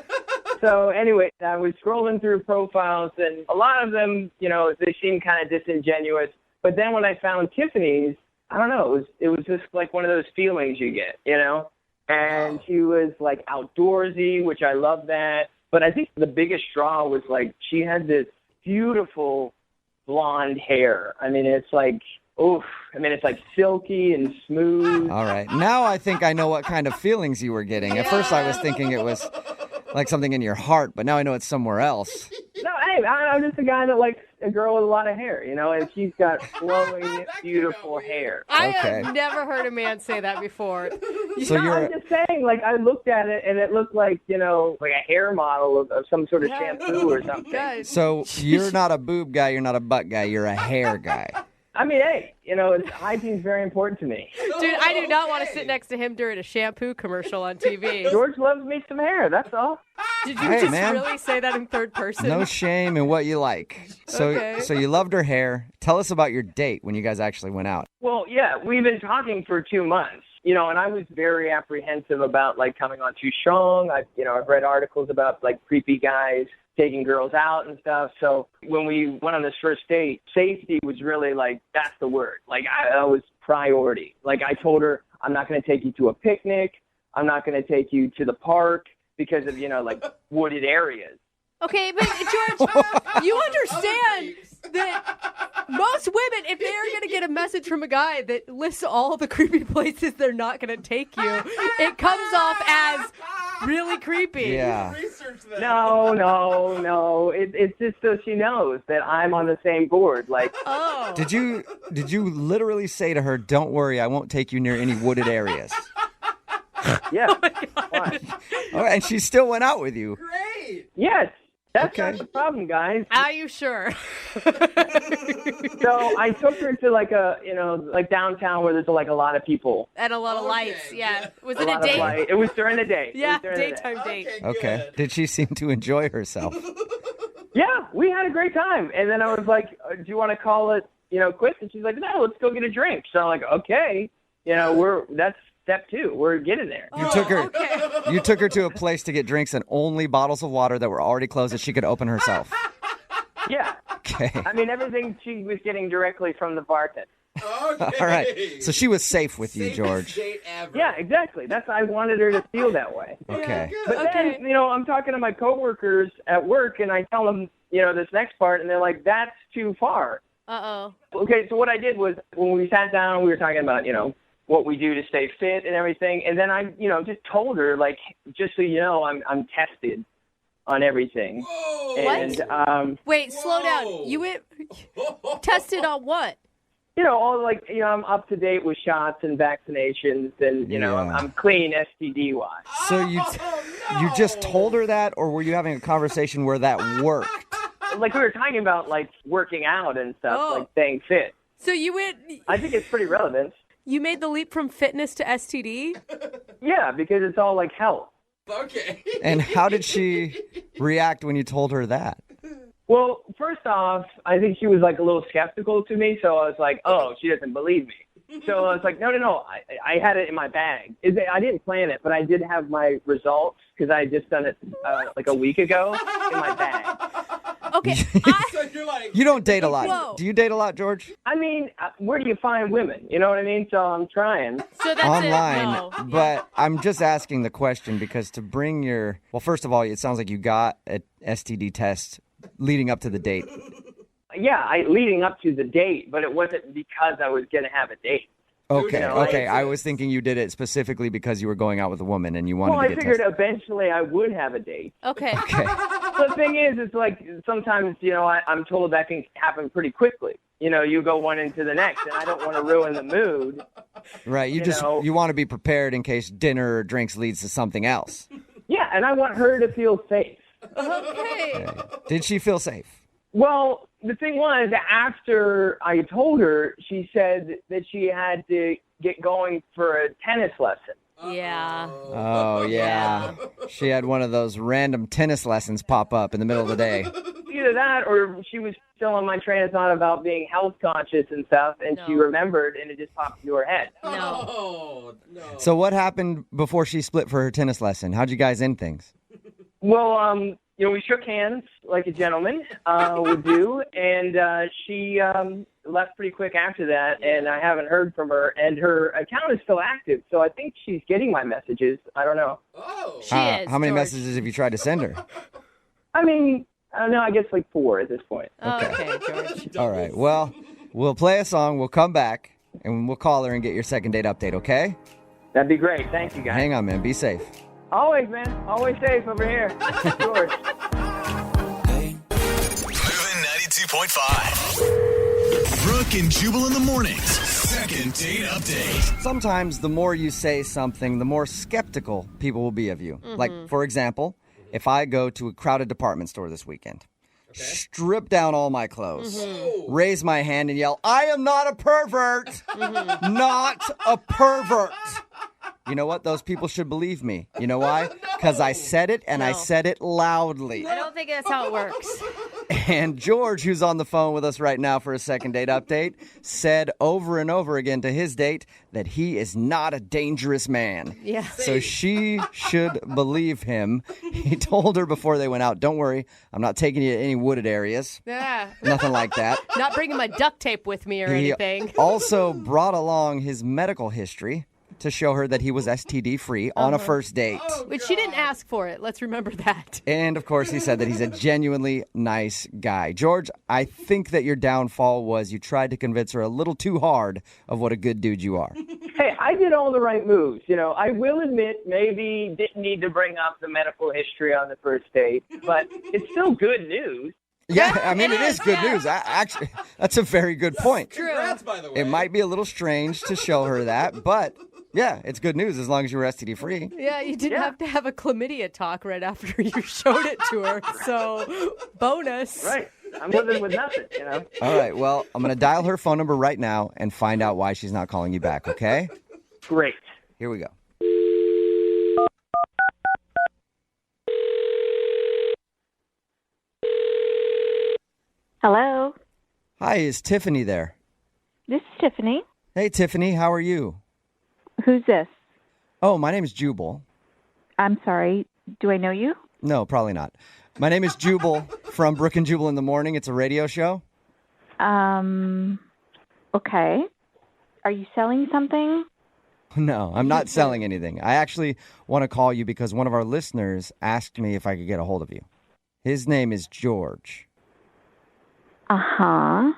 So anyway, I was scrolling through profiles, and a lot of them, they seem kind of disingenuous. But then when I found Tiffany's, I don't know, it was just like one of those feelings you get, And she was like outdoorsy, which I love that. But I think the biggest draw was like she had this beautiful blonde hair. I mean, it's like, it's like silky and smooth. All right. Now I think I know what kind of feelings you were getting. At first I was thinking it was like something in your heart, but now I know it's somewhere else. No, hey, I'm just a guy that likes a girl with a lot of hair, and she's got flowing, beautiful hair. I have never heard a man say that before. So I'm just saying, like, I looked at it, and it looked like, like a hair model of some sort of shampoo or something. So you're not a boob guy, you're not a butt guy, you're a hair guy. I mean, hey, hygiene's very important to me. Dude, I do not want to sit next to him during a shampoo commercial on TV. George loves me some hair, that's all. Did you really say that in third person? No shame in what you like. So you loved her hair. Tell us about your date when you guys actually went out. Well, yeah, we've been talking for 2 months. And I was very apprehensive about, like, coming on too strong. I've read articles about, like, creepy guys taking girls out and stuff. So when we went on this first date, safety was really, like, that's the word. Like, I was priority. Like, I told her, I'm not going to take you to a picnic. I'm not going to take you to the park because of, like, wooded areas. Okay, but George, you understand that most women, if they're going to get a message from a guy that lists all the creepy places they're not going to take you, it comes off as really creepy. Yeah. No. It's just so she knows that I'm on the same board. Like, Did you literally say to her, don't worry, I won't take you near any wooded areas? Yeah. All right, and she still went out with you. Great. Yes. That's not the problem, guys. Are you sure? So I took her to like like downtown where there's like a lot of people. And a lot of lights, yeah. Was it a date? date? It was during the day. Yeah, daytime date. Okay. Did she seem to enjoy herself? Yeah, we had a great time. And then I was like, do you want to call it, quits? And she's like, no, let's go get a drink. So I'm like, okay. That's step 2. We're getting there. You took her to a place to get drinks and only bottles of water that were already closed that she could open herself. Yeah. Okay. I mean, everything she was getting directly from the bartender. Okay. All right. So she was safe with you, George. Date ever. Yeah, exactly. I wanted her to feel that way. Okay. But then, I'm talking to my coworkers at work, and I tell them, this next part, and they're like, that's too far. Uh-oh. Okay, so what I did was, when we sat down, we were talking about, what we do to stay fit and everything, and then I, just told her, like, just so you know, I'm tested on everything. Whoa. And, Wait, slow down. You went tested on what? I'm up to date with shots and vaccinations, and I'm clean STD wise. So you just told her that, or were you having a conversation where that worked? Like we were talking about, like working out and stuff, like staying fit. So you went. I think it's pretty relevant. You made the leap from fitness to STD? Yeah, because it's all like health. Okay. And how did she react when you told her that? Well, first off, I think she was like a little skeptical to me, so I was like, oh, she doesn't believe me. So I was like, no, I had it in my bag. I didn't plan it, but I did have my results because I had just done it like a week ago in my bag. Okay. So you're like, You don't date a lot. Whoa. Do you date a lot, George? I mean, where do you find women? You know what I mean? So I'm trying. So that's Online. it. No. But I'm just asking the question because to bring well, first of all, it sounds like you got an STD test leading up to the date. Yeah, leading up to the date, but it wasn't because I was going to have a date. Okay, Okay. okay. I was thinking you did it specifically because you were going out with a woman and you wanted Well, to I get figured tested. eventually I would have a date. Okay. Okay. The thing is, it's like sometimes, I'm told that can happen pretty quickly. You go one into the next, and I don't want to ruin the mood. Right. You want to be prepared in case dinner or drinks leads to something else. Yeah, and I want her to feel safe. Okay. Did she feel safe? Well, the thing was, after I told her, she said that she had to get going for a tennis lesson. Yeah. Oh, yeah. She had one of those random tennis lessons pop up in the middle of the day. Either that or she was still on my train of thought about being health conscious and stuff, and she remembered, and it just popped into her head. No. So what happened before she split for her tennis lesson? How'd you guys end things? Well, we shook hands like a gentleman would do, and she left pretty quick after that, and I haven't heard from her, and her account is still active, so I think she's getting my messages. I don't know. Oh. She is, How many George. messages have you tried to send her? I mean, I don't know, I guess like 4 at this point. Okay, George. All right. Well, we'll play a song. We'll come back, and we'll call her and get your second date update, okay? That'd be great. Thank you, guys. Hang on, man. Be safe. Always, man. Always safe over here. George. Moving 92.5. Brooke and Jubal in the mornings. Second date update. Sometimes the more you say something, the more skeptical people will be of you. Like, for example, if I go to a crowded department store this weekend, strip down all my clothes, raise my hand and yell, I am not a pervert! Not a pervert! You know what? Those people should believe me. You know why? Because I said it, and I said it loudly. I don't think that's how it works. And George, who's on the phone with us right now for a second date update, said over and over again to his date that he is not a dangerous man. Yeah. So she should believe him. He told her before they went out, don't worry, I'm not taking you to any wooded areas. Yeah. Nothing like that. Not bringing my duct tape with me or He anything. also brought along his medical history to show her that he was STD free on a first date. Which she didn't ask for it. Let's remember that. And of course, he said that he's a genuinely nice guy. George, I think that your downfall was you tried to convince her a little too hard of what a good dude you are. Hey, I did all the right moves. I will admit maybe didn't need to bring up the medical history on the first date, but it's still good news. Yeah, I mean, it is good news. Actually, that's a very good point. Congrats, by the way. It might be a little strange to show her that, but yeah, it's good news as long as you were STD free. Yeah, you didn't have to have a chlamydia talk right after you showed it to her. So, bonus. Right. I'm living with nothing, All right, well, I'm going to dial her phone number right now and find out why she's not calling you back, okay? Great. Here we go. Hello, Hi, is Tiffany there? this is Tiffany. Hey, Tiffany, how are you? Who's this? Oh, my name's Jubal. I'm sorry. Do I know you? No, probably not. My name is Jubal from Brooke and Jubal in the Morning. It's a radio show. Okay. Are you selling something? No, I'm not selling anything. I actually want to call you because one of our listeners asked me if I could get a hold of you. His name is George. Uh-huh.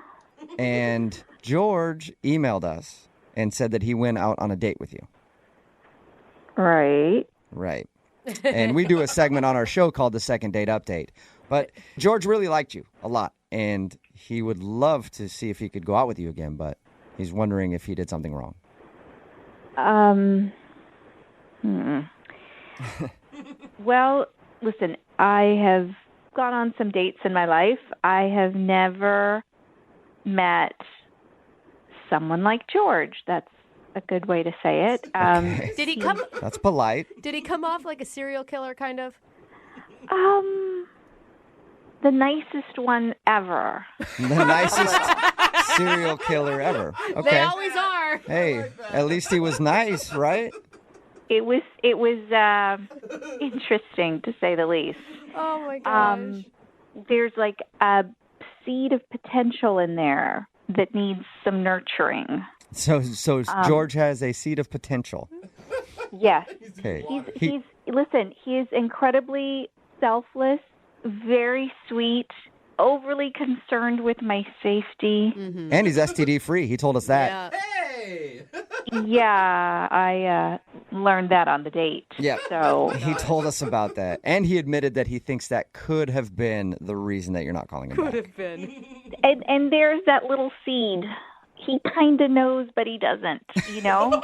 And George emailed us and said that he went out on a date with you. Right. Right. And we do a segment on our show called the Second Date Update. But George really liked you a lot, and he would love to see if he could go out with you again, but he's wondering if he did something wrong. Well, listen, I have gone on some dates in my life. I have never met someone like George. That's a good way to say it. Did he come? That's polite. Did he come off like a serial killer, kind of? The nicest one ever. The nicest serial killer ever. Okay. They always are. Hey, at least he was nice, right? It was interesting, to say the least. Oh, my gosh. There's like a seed of potential in there that needs some nurturing. So George has a seed of potential. Yes. Okay. Listen, he is incredibly selfless, very sweet, overly concerned with my safety. Mm-hmm. And he's STD free. He told us that. Yeah. Yeah, I learned that on the date. Yeah. So he told us about that. And he admitted that he thinks that could have been the reason that you're not calling him back. Could have been. And there's that little seed. He kind of knows, but he doesn't, you know?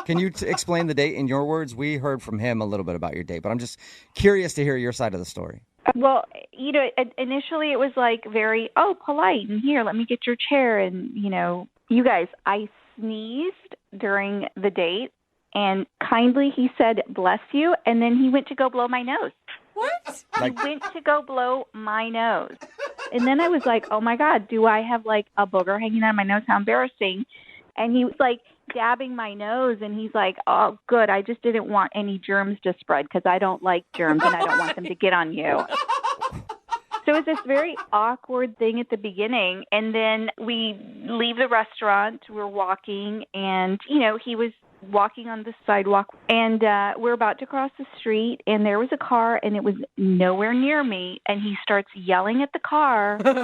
Can you explain the date in your words? We heard from him a little bit about your date, but I'm just curious to hear your side of the story. Well, you know, initially it was like very, polite. And here, let me get your chair. And, you know, you guys, I sneezed during the date. And kindly he said, bless you. And then he went to go blow my nose. What? He went to go blow my nose. And then I was like, oh, my God, do I have like a booger hanging out of my nose? How embarrassing. And he was like dabbing my nose. And he's like, oh, good. I just didn't want any germs to spread because I don't like germs and I don't want them to get on you. So it was this very awkward thing at the beginning. And then we leave the restaurant. We're walking and, you know, he was walking on the sidewalk, and we're about to cross the street, and there was a car, and it was nowhere near me, and he starts yelling at the car, be careful,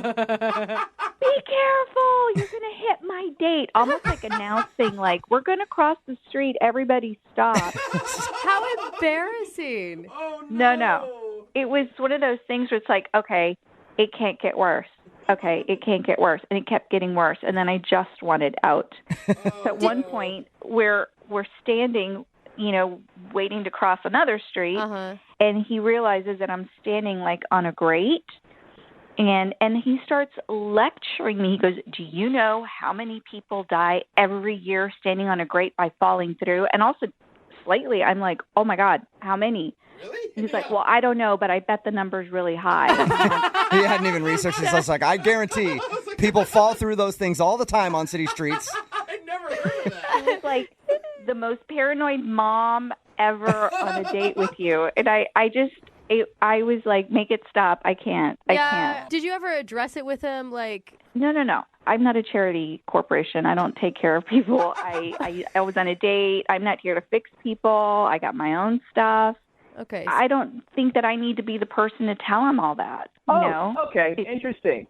you're going to hit my date, almost like announcing, like, we're going to cross the street, everybody stop. How embarrassing. Oh, No. It was one of those things where it's like, okay, it can't get worse. Okay, it can't get worse. And it kept getting worse. And then I just wanted out. So at one point, we're standing, you know, waiting to cross another street. Uh-huh. And he realizes that I'm standing, like, on a grate. And he starts lecturing me. He goes, do you know how many people die every year standing on a grate by falling through? And also, slightly, I'm like, oh, my God, how many? Really? He's like, well, I don't know, but I bet the number's really high. He hadn't even researched this. I was like, I guarantee people fall through those things all the time on city streets. I never heard of that. It was like the most paranoid mom ever on a date with you. And I was like, make it stop. I can't. Did you ever address it with him? Like, No. I'm not a charity corporation. I don't take care of people. I was on a date. I'm not here to fix people. I got my own stuff. okay. I don't think that I need to be the person to tell him all that. You know? Okay. Interesting.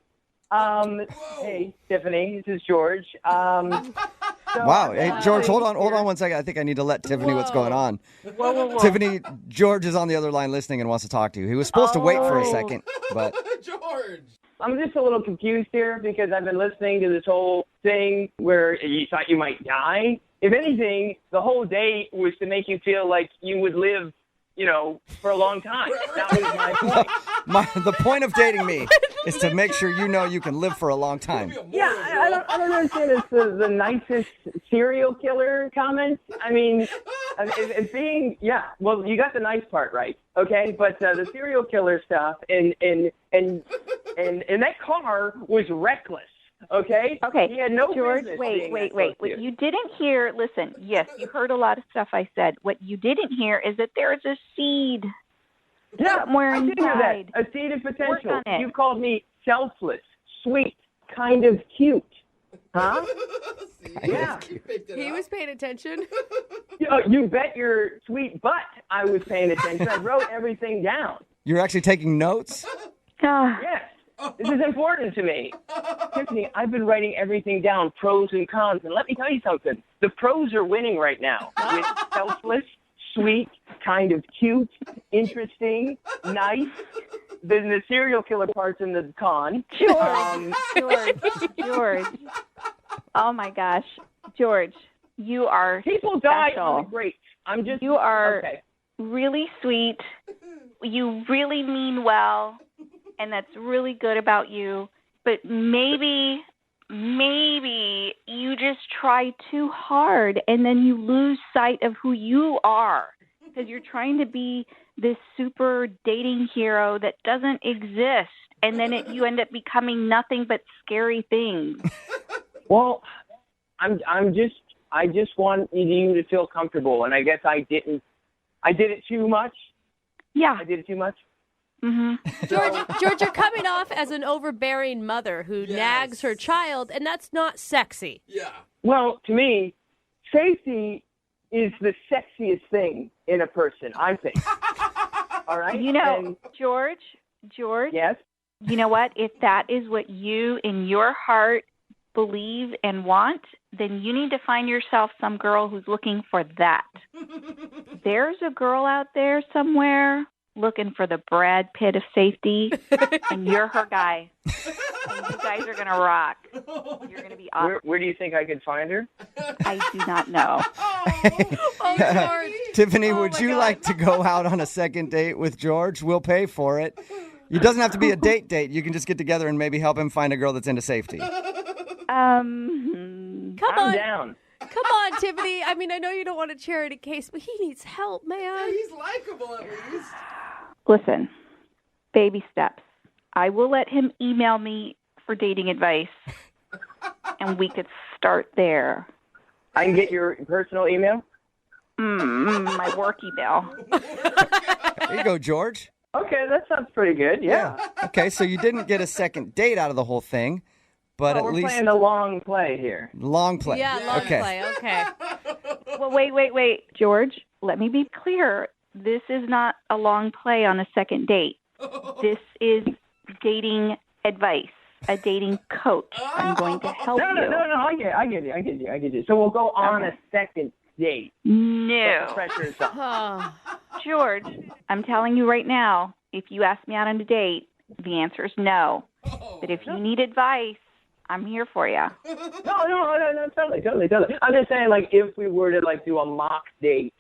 Hey, Tiffany, this is George. Wow. Hey, George, hold on 1 second. I think I need to let Tiffany what's going on. Whoa. Tiffany, George is on the other line listening and wants to talk to you. He was supposed to wait for a second, but George. I'm just a little confused here because I've been listening to this whole thing where you thought you might die. If anything, the whole date was to make you feel like you would live, you know, for a long time. That was my point. the point of dating me is to make sure you know you can live for a long time. Yeah, I don't understand. It's the nicest serial killer comment. I mean, it's being, well, you got the nice part right, okay? But the serial killer stuff and that car was reckless. Okay. Okay. He had no George, business wait. being What associated. you didn't hear, listen, yes, you heard a lot of stuff I said. What you didn't hear is that there is a seed Yeah, somewhere I did hear inside. that. A seed of Work potential. on it. You called me selfless, sweet, kind of cute. Huh? Yeah. He was paying attention. You bet your sweet butt I was paying attention. I wrote everything down. You're actually taking notes? Yes. This is important to me. Tiffany, I've been writing everything down, pros and cons. And let me tell you something. The pros are winning right now. With selfless, sweet, kind of cute, interesting, nice. The serial killer part's in the con. George. Oh my gosh, George, you are people die special. on the great. I'm just. You are okay. really sweet. You really mean well, and that's really good about you. But maybe you just try too hard, and then you lose sight of who you are because you're trying to be this super dating hero that doesn't exist, and then you end up becoming nothing but scary things. Well, I just want you to feel comfortable, and I guess I did it too much. Yeah. I did it too much. Mm-hmm. George, you're coming off as an overbearing mother who nags her child, and that's not sexy. Yeah. Well, to me, safety is the sexiest thing in a person, I think. All right? You know, George. Yes? You know what? If that is what you, in your heart, believe and want, then you need to find yourself some girl who's looking for that. There's a girl out there somewhere looking for the Brad Pitt of safety, and you're her guy. And you guys are going to rock. You're going to be awesome. Where do you think I could find her? I do not know. George. Tiffany, would you like to go out on a second date with George? We'll pay for it. It doesn't have to be a date. You can just get together and maybe help him find a girl that's into safety. Come I'm on. down. Come on, Tiffany. I mean, I know you don't want a charity case, but he needs help, man. He's likable at least. Listen, baby steps. I will let him email me for dating advice, and we could start there. I can get your personal email? My work email. There you go, George. Okay, that sounds pretty good. Yeah. Okay, so you didn't get a second date out of the whole thing, but at we're least playing the long play here. Long play. Yeah, long okay. play. Okay. Well, wait. George, let me be clear. This is not a long play on a second date. This is dating advice, a dating coach. I'm going to help you. No, I get you. So we'll go on a second date. No. The pressure is on. George, I'm telling you right now, if you ask me out on a date, the answer is no. But if you need advice, I'm here for you. No, totally. I'm just saying, like, if we were to, like, do a mock date,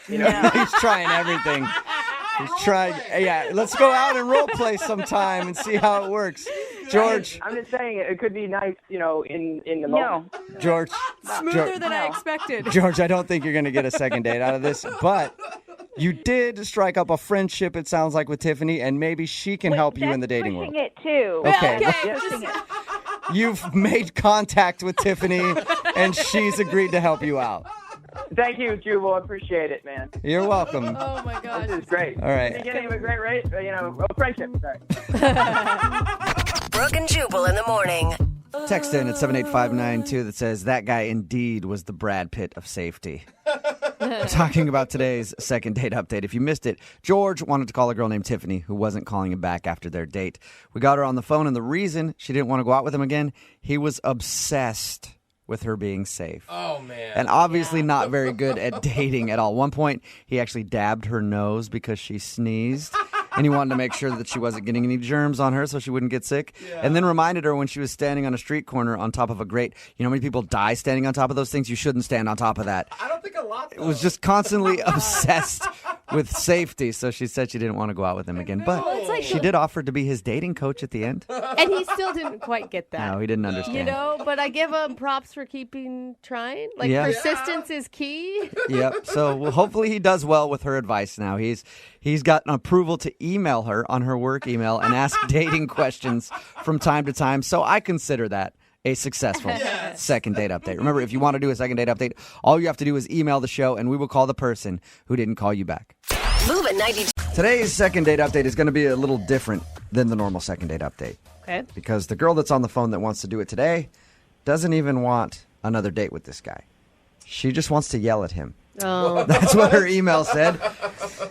you know? He's trying everything. He's trying. Yeah, let's go out and role play sometime and see how it works. George. I'm just saying it could be nice, you know, in the moment. George. Smoother than I expected. George, I don't think you're going to get a second date out of this, but you did strike up a friendship, it sounds like, with Tiffany, and maybe she can help you in the dating world. It too. Okay. Pushing it. You've made contact with Tiffany, and she's agreed to help you out. Thank you, Jubal. I appreciate it, man. You're welcome. Oh, my gosh. This is great. All right. Beginning of a great rate, friendship. Sorry. Brooke and Jubal in the morning. Text in at 78592 that says, that guy indeed was the Brad Pitt of safety. We're talking about today's second date update. If you missed it, George wanted to call a girl named Tiffany who wasn't calling him back after their date. We got her on the phone, and the reason she didn't want to go out with him again, he was obsessed with her being safe. Oh, man. And obviously not very good at dating at all. One point, he actually dabbed her nose because she sneezed. And he wanted to make sure that she wasn't getting any germs on her so she wouldn't get sick. Yeah. And then reminded her when she was standing on a street corner on top of a grate. You know how many people die standing on top of those things? You shouldn't stand on top of that. I don't think a lot, though. It was just constantly obsessed with safety. So she said she didn't want to go out with him again. But like she did offer to be his dating coach at the end. And he still didn't quite get that. No, he didn't understand. You know, but I give him props for keeping trying. Like, persistence is key. Yep. So hopefully he does well with her advice now. He's got an approval to email her on her work email and ask dating questions from time to time. So I consider that a successful second date update. Remember, if you want to do a second date update, all you have to do is email the show and we will call the person who didn't call you back. Moving 92. Today's second date update is going to be a little different than the normal second date update. Okay. Because the girl that's on the phone that wants to do it today doesn't even want another date with this guy. She just wants to yell at him. Oh. That's what her email said.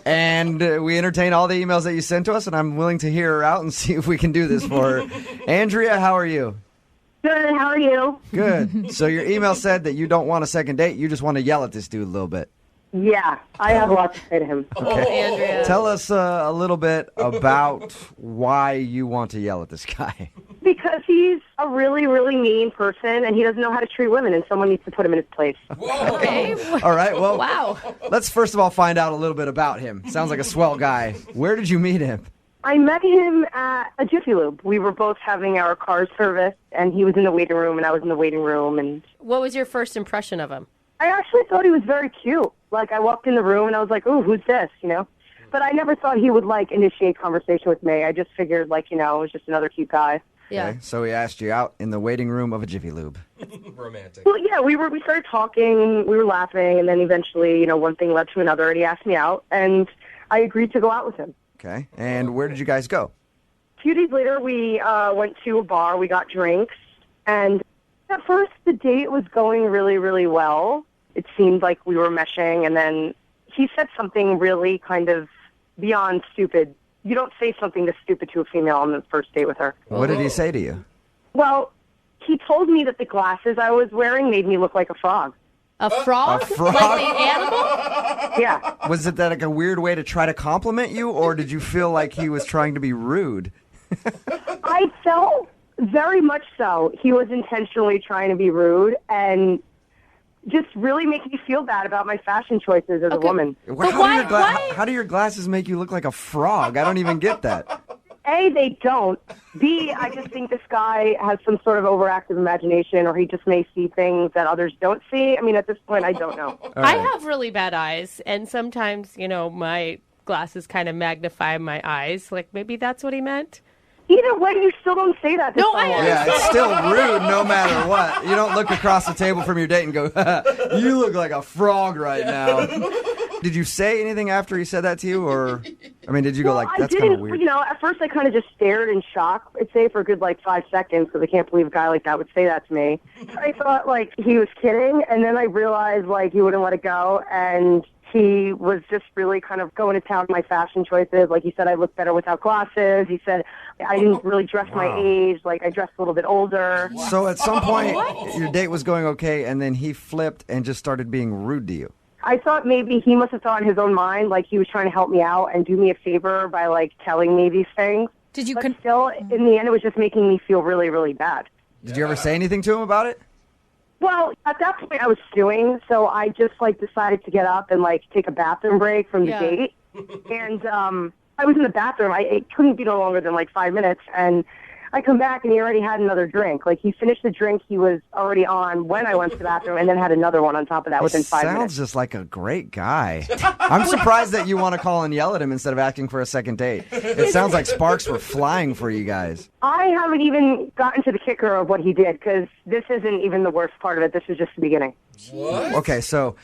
And we entertain all the emails that you sent to us, and I'm willing to hear her out and see if we can do this for her. Andrea, how are you? Good. How are you? Good. So your email said that you don't want a second date. You just want to yell at this dude a little bit. Yeah, I have a lot to say to him. Okay. Andrea. Tell us a little bit about why you want to yell at this guy. Because he's a really, really mean person, and he doesn't know how to treat women, and someone needs to put him in his place. Okay. All right, well, Wow. let's first of all find out a little bit about him. Sounds like a swell guy. Where did you meet him? I met him at a Jiffy Lube. We were both having our cars serviced, and he was in the waiting room, and I was in the waiting room. And What was your first impression of him? I actually thought he was very cute. Like, I walked in the room, and I was like, ooh, who's this, you know? But I never thought he would, like, initiate conversation with me. I just figured, like, you know, it was just another cute guy. Yeah. Okay, so he asked you out in the waiting room of a Jiffy Lube. Romantic. Well, yeah, we started talking, we were laughing, and then eventually, you know, one thing led to another, and he asked me out, and I agreed to go out with him. Okay, and where did you guys go? A few days later, we went to a bar, we got drinks, and at first the date was going really, really well. It seemed like we were meshing, and then he said something really kind of beyond stupid. You don't say something this stupid to a female on the first date with her. What did he say to you? Well, he told me that the glasses I was wearing made me look like a frog. A frog? A frog? Like the animal? Yeah. Was it that like a weird way to try to compliment you, or did you feel like he was trying to be rude? I felt very much so. He was intentionally trying to be rude and just really making me feel bad about my fashion choices as a woman. How do your glasses make you look like a frog? I don't even get that. A, they don't. B, I just think this guy has some sort of overactive imagination, or he just may see things that others don't see. I mean, at this point, I don't know. I have really bad eyes, and sometimes, you know, my glasses kind of magnify my eyes. Like, maybe that's what he meant. Either way, you still don't say that. No, I Yeah, it's still rude no matter what. You don't look across the table from your date and go, you look like a frog right now. Did you say anything after he said that to you? Or, I mean, did you go like, that's kind of weird? You know, at first I kind of just stared in shock, I'd say, for a good, 5 seconds, because I can't believe a guy like that would say that to me. I thought, he was kidding, and then I realized, he wouldn't let it go, and he was just really kind of going to town on my fashion choices. Like he said, I look better without glasses. He said I didn't really dress my age. Like I dressed a little bit older. So at some point, your date was going okay, and then he flipped and just started being rude to you. I thought maybe he must have thought in his own mind, he was trying to help me out and do me a favor by, telling me these things. Did you? But still, in the end, it was just making me feel really, really bad. Did you ever say anything to him about it? Well, at that point, I was stewing, so I just, decided to get up and, take a bathroom break from the date. And I was in the bathroom. It couldn't be no longer than, 5 minutes, and I come back, and he already had another drink. He finished the drink he was already on when I went to the bathroom, and then had another one on top of that within 5 minutes. Sounds just like a great guy. I'm surprised that you want to call and yell at him instead of asking for a second date. It sounds like sparks were flying for you guys. I haven't even gotten to the kicker of what he did, because this isn't even the worst part of it. This is just the beginning. What? Okay, so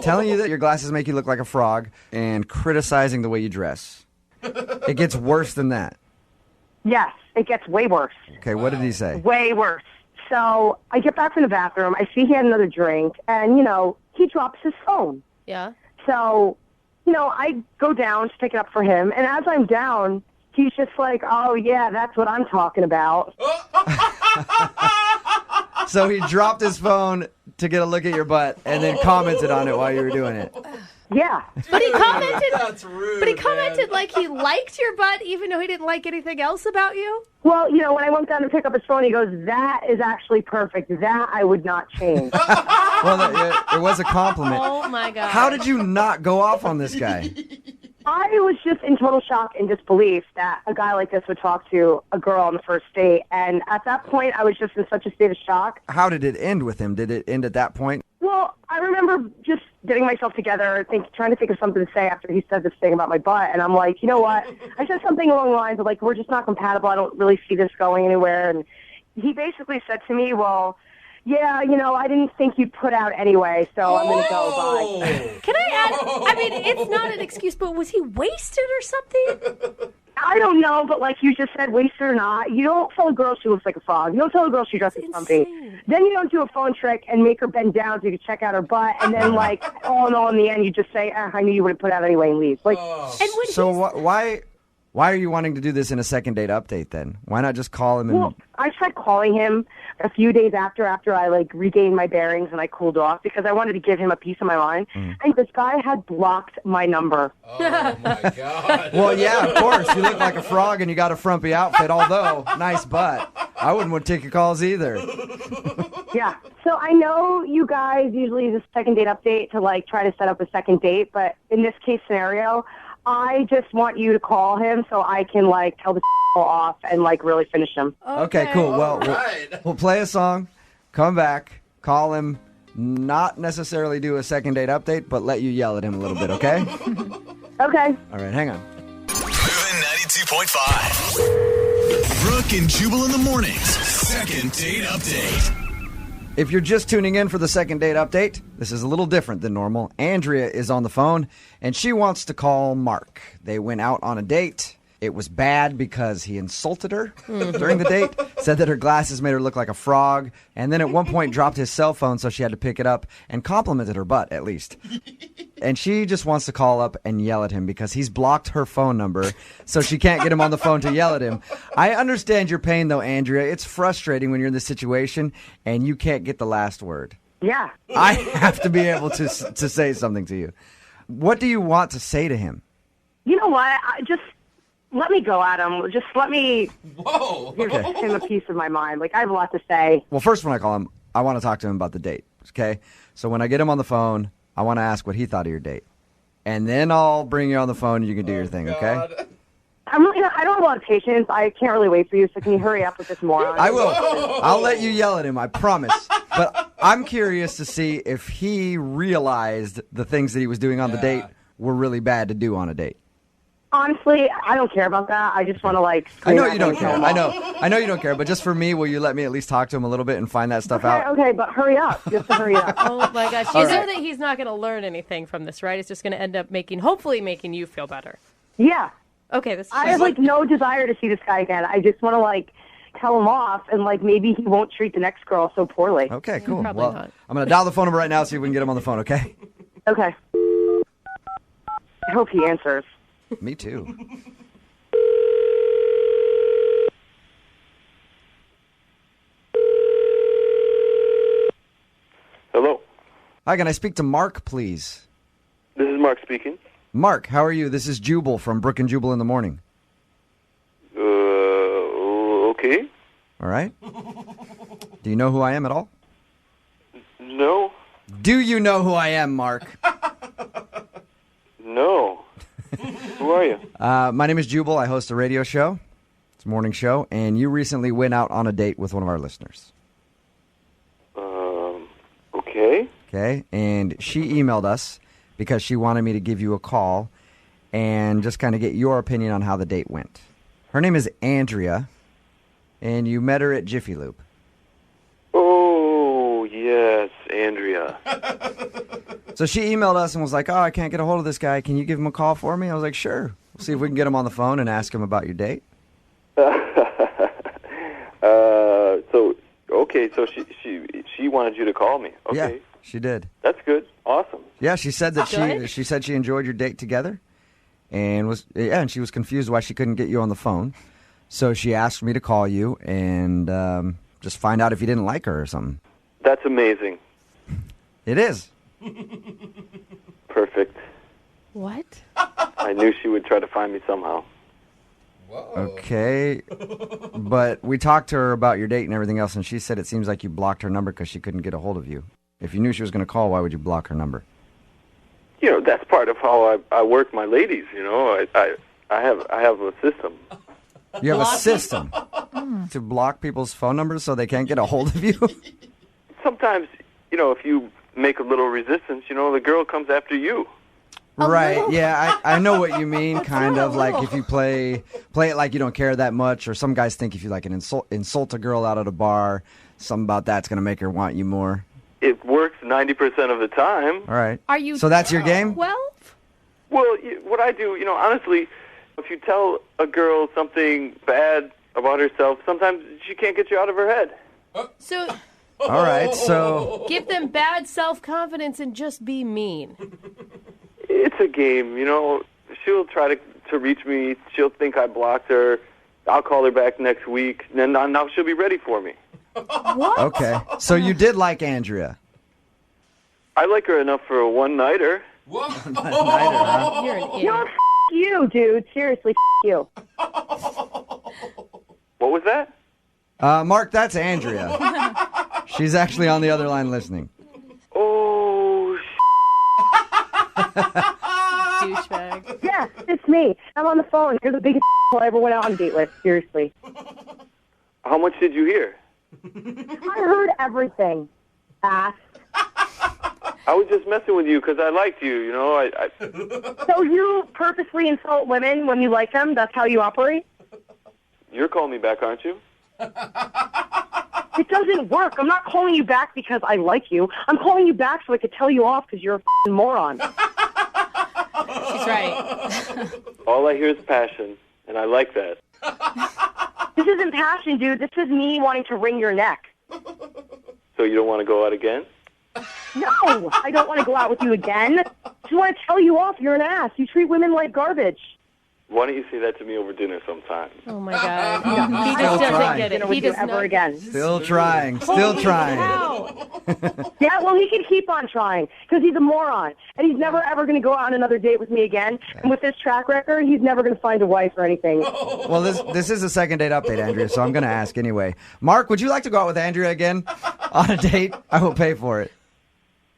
telling you that your glasses make you look like a frog and criticizing the way you dress. It gets worse than that. Yes, it gets way worse. Okay, what did he say? Way worse. So I get back from the bathroom. I see he had another drink, and, he drops his phone. Yeah. So, I go down to pick it up for him, and as I'm down, he's just like, oh, yeah, that's what I'm talking about. So he dropped his phone to get a look at your butt and then commented on it while you were doing it. Yeah. But he commented. That's rude. But he commented like he liked your butt, even though he didn't like anything else about you. Well, when I went down to pick up his phone, he goes, that is actually perfect. That I would not change. Well, it was a compliment. Oh, my God. How did you not go off on this guy? I was just in total shock and disbelief that a guy like this would talk to a girl on the first date. And at that point, I was just in such a state of shock. How did it end with him? Did it end at that point? Well, I remember just getting myself together, trying to think of something to say after he said this thing about my butt. And I'm like, you know what? I said something along the lines of, we're just not compatible. I don't really see this going anywhere. And he basically said to me, well, Yeah, I didn't think you'd put out anyway, so I'm going to go bye. Can I add? I mean, it's not an excuse, but was he wasted or something? I don't know, but like you just said, wasted or not, you don't tell a girl she looks like a frog. You don't tell a girl she dresses something. Then you don't do a phone trick and make her bend down so you can check out her butt, and then like all in all, in the end, you just say, I knew you would have put out anyway and leave. Like, So why are you wanting to do this in a second date update then? Why not just call him and... Well, I tried calling him a few days after I like regained my bearings and I cooled off because I wanted to give him a piece of my mind. And this guy had blocked my number. Oh my God. Well, yeah, of course. You look like a frog and you got a frumpy outfit, although nice butt. I wouldn't want to take your calls either. Yeah. So I know you guys usually use a second date update to like try to set up a second date, but in this case scenario, I just want you to call him so I can like tell the off and like really finish him. Okay, cool. Well, we'll play a song, come back, call him, not necessarily do a second date update, but let you yell at him a little bit, okay? Okay. All right, hang on. Moving 92.5. Brooke and Jubal in the mornings. Second date update. If you're just tuning in for the second date update, this is a little different than normal. Andrea is on the phone, and she wants to call Mark. They went out on a date. It was bad because he insulted her during the date, said that her glasses made her look like a frog, and then at one point dropped his cell phone so she had to pick it up and complimented her butt, at least. And she just wants to call up and yell at him because he's blocked her phone number, so she can't get him on the phone to yell at him. I understand your pain, though, Andrea. It's frustrating when you're in this situation and you can't get the last word. Yeah. I have to be able to say something to you. What do you want to say to him? You know what? Let me go at him. Just let me give him a piece of my mind. Like, I have a lot to say. Well, first when I call him, I want to talk to him about the date, okay? So when I get him on the phone, I want to ask what he thought of your date. And then I'll bring you on the phone and you can do your thing, okay? I don't have a lot of patience. I can't really wait for you, so can you hurry up with this moron? I will. I'll let you yell at him, I promise. But I'm curious to see if he realized the things that he was doing on the date were really bad to do on a date. Honestly, I don't care about that. I just want to like. I know you don't care. I know you don't care. But just for me, will you let me at least talk to him a little bit and find that stuff out? Okay, but hurry up. Just hurry up. Oh my gosh! You know that he's not going to learn anything from this, right? It's just going to end up hopefully making you feel better. Yeah. Okay. I have like no desire to see this guy again. I just want to like tell him off, and like maybe he won't treat the next girl so poorly. Okay, cool. Probably well, not. I'm going to dial the phone number right now, see if we can get him on the phone. Okay. Okay. I hope he answers. Me too. Hello. Hi, can I speak to Mark, please? This is Mark speaking. Mark, how are you? This is Jubal from Brooke and Jubal in the morning. Okay. All right. Do you know who I am at all? No. Do you know who I am, Mark? No. Who are you? My name is Jubal. I host a radio show. It's a morning show, and you recently went out on a date with one of our listeners. Okay. Okay, and she emailed us because she wanted me to give you a call and just kind of get your opinion on how the date went. Her name is Andrea, and you met her at Jiffy Lube. Oh, yes, Andrea. So she emailed us and was like, I can't get a hold of this guy. Can you give him a call for me? I was like, sure. We'll see if we can get him on the phone and ask him about your date. So she wanted you to call me. Okay. Yeah, she did. That's good. Awesome. Yeah, she said that she said she enjoyed your date together, and she was confused why she couldn't get you on the phone. So she asked me to call you and just find out if you didn't like her or something. That's amazing. It is. Perfect. What? I knew she would try to find me somehow. Okay, but we talked to her about your date and everything else, and she said it seems like you blocked her number because she couldn't get a hold of you. If you knew she was going to call, why would you block her number? You know, that's part of how I work my ladies. You know, I have a system. You have a system to block people's phone numbers so they can't get a hold of you? Sometimes, you know, if you make a little resistance, you know, the girl comes after you. Right, yeah, I know what you mean, kind of, like if you play it like you don't care that much, or some guys think if you like insult a girl out at a bar, something about that's going to make her want you more. It works 90% of the time. All right. Are you? So that's your game? 12? Well, what I do, honestly, if you tell a girl something bad about herself, sometimes she can't get you out of her head. So. All right, so. Give them bad self-confidence and just be mean. It's a game, She'll try to reach me. She'll think I blocked her. I'll call her back next week. And then now she'll be ready for me. What? Okay. So you did like Andrea. I like her enough for a one-nighter. You're an idiot. No, you, dude. Seriously, you. What was that? Mark, that's Andrea. She's actually on the other line listening. Oh, douchebag. Yeah, it's me. I'm on the phone. You're the biggest I ever went out on a date with. Seriously. How much did you hear? I heard everything. Ass. I was just messing with you because I liked you, So you purposely insult women when you like them? That's how you operate? You're calling me back, aren't you? It doesn't work. I'm not calling you back because I like you. I'm calling you back so I could tell you off because you're a f***ing moron. She's right. All I hear is passion, and I like that. This isn't passion, dude. This is me wanting to wring your neck. So you don't want to go out again? No, I don't want to go out with you again. I just want to tell you off. You're an ass. You treat women like garbage. Why don't you say that to me over dinner sometime? Oh, my God. He just doesn't get it. He does ever not. again. Still trying. Still trying. Yeah, well, he can keep on trying because he's a moron. And he's never, ever going to go on another date with me again. And with this track record, he's never going to find a wife or anything. Well, this is a second date update, Andrea, so I'm going to ask anyway. Mark, would you like to go out with Andrea again on a date? I will pay for it.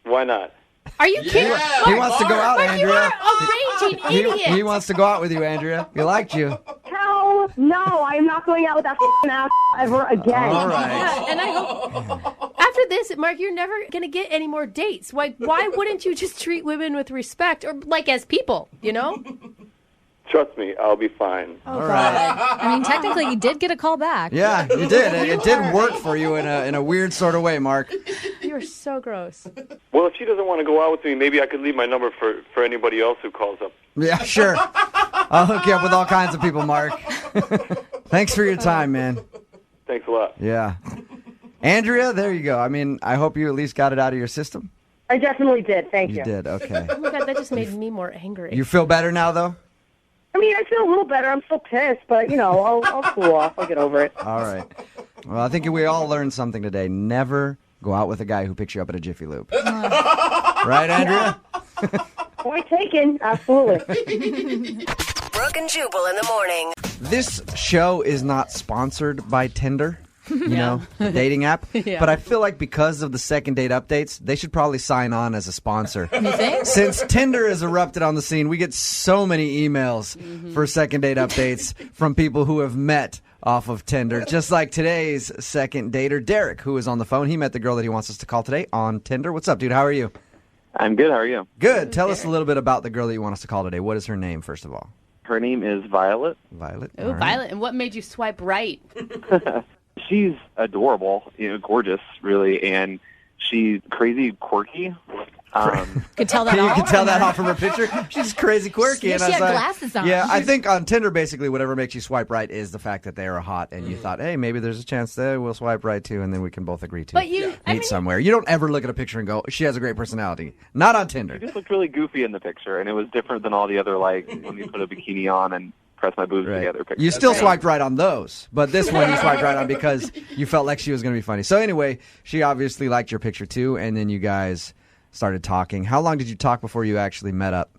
Why not? Are you kidding? He wants to go out, Mark, Andrea. you are a raging idiot. He wants to go out with you, Andrea. He liked you. Hell no, I am not going out with that f***ing ass ever again. All right. Yeah, and I hope after this, Mark, you're never going to get any more dates. Why wouldn't you just treat women with respect or like as people, Trust me, I'll be fine. Oh, All right. I mean, technically, you did get a call back. Yeah, you did. It did work for you in a weird sort of way, Mark. You're so gross. Well, if she doesn't want to go out with me, maybe I could leave my number for anybody else who calls up. Yeah, sure. I'll hook you up with all kinds of people, Mark. Thanks for your time, man. Thanks a lot. Yeah. Andrea, there you go. I mean, I hope you at least got it out of your system. I definitely did. Thank you. You did, okay. Oh, my God, that just made me more angry. You feel better now, though? I mean, I feel a little better. I'm still pissed, but, I'll cool off. I'll get over it. All right. Well, I think we all learned something today. Never go out with a guy who picks you up at a Jiffy Lube. Right, Andrea? Point taken. Absolutely. Brooke and Jubal in the morning. This show is not sponsored by Tinder. The dating app. Yeah. But I feel like because of the second date updates, they should probably sign on as a sponsor. You think? Since Tinder has erupted on the scene, we get so many emails for second date updates from people who have met off of Tinder. Just like today's second dater, Derek, who is on the phone. He met the girl that he wants us to call today on Tinder. What's up, dude? How are you? I'm good. How are you? Good. Tell us a little bit about the girl that you want us to call today. What is her name, first of all? Her name is Violet. Violet. Oh, Violet. And what made you swipe right? She's adorable, gorgeous, really, and she's crazy quirky. Could tell that You off. can tell that off from her picture. She's crazy quirky. Yeah, and she I was had like, glasses on. Yeah, I think on Tinder, basically, whatever makes you swipe right is the fact that they are hot, and you thought, hey, maybe there's a chance that we'll swipe right too, and then we can both agree to meet somewhere. You don't ever look at a picture and go, she has a great personality. Not on Tinder. She just looked really goofy in the picture, and it was different than all the other, when you put a bikini on and press my boobs together pictures. You still swiped right on those, but this one you swiped right on because you felt like she was going to be funny. So anyway, she obviously liked your picture too, and then you guys started talking. How long did you talk before you actually met up?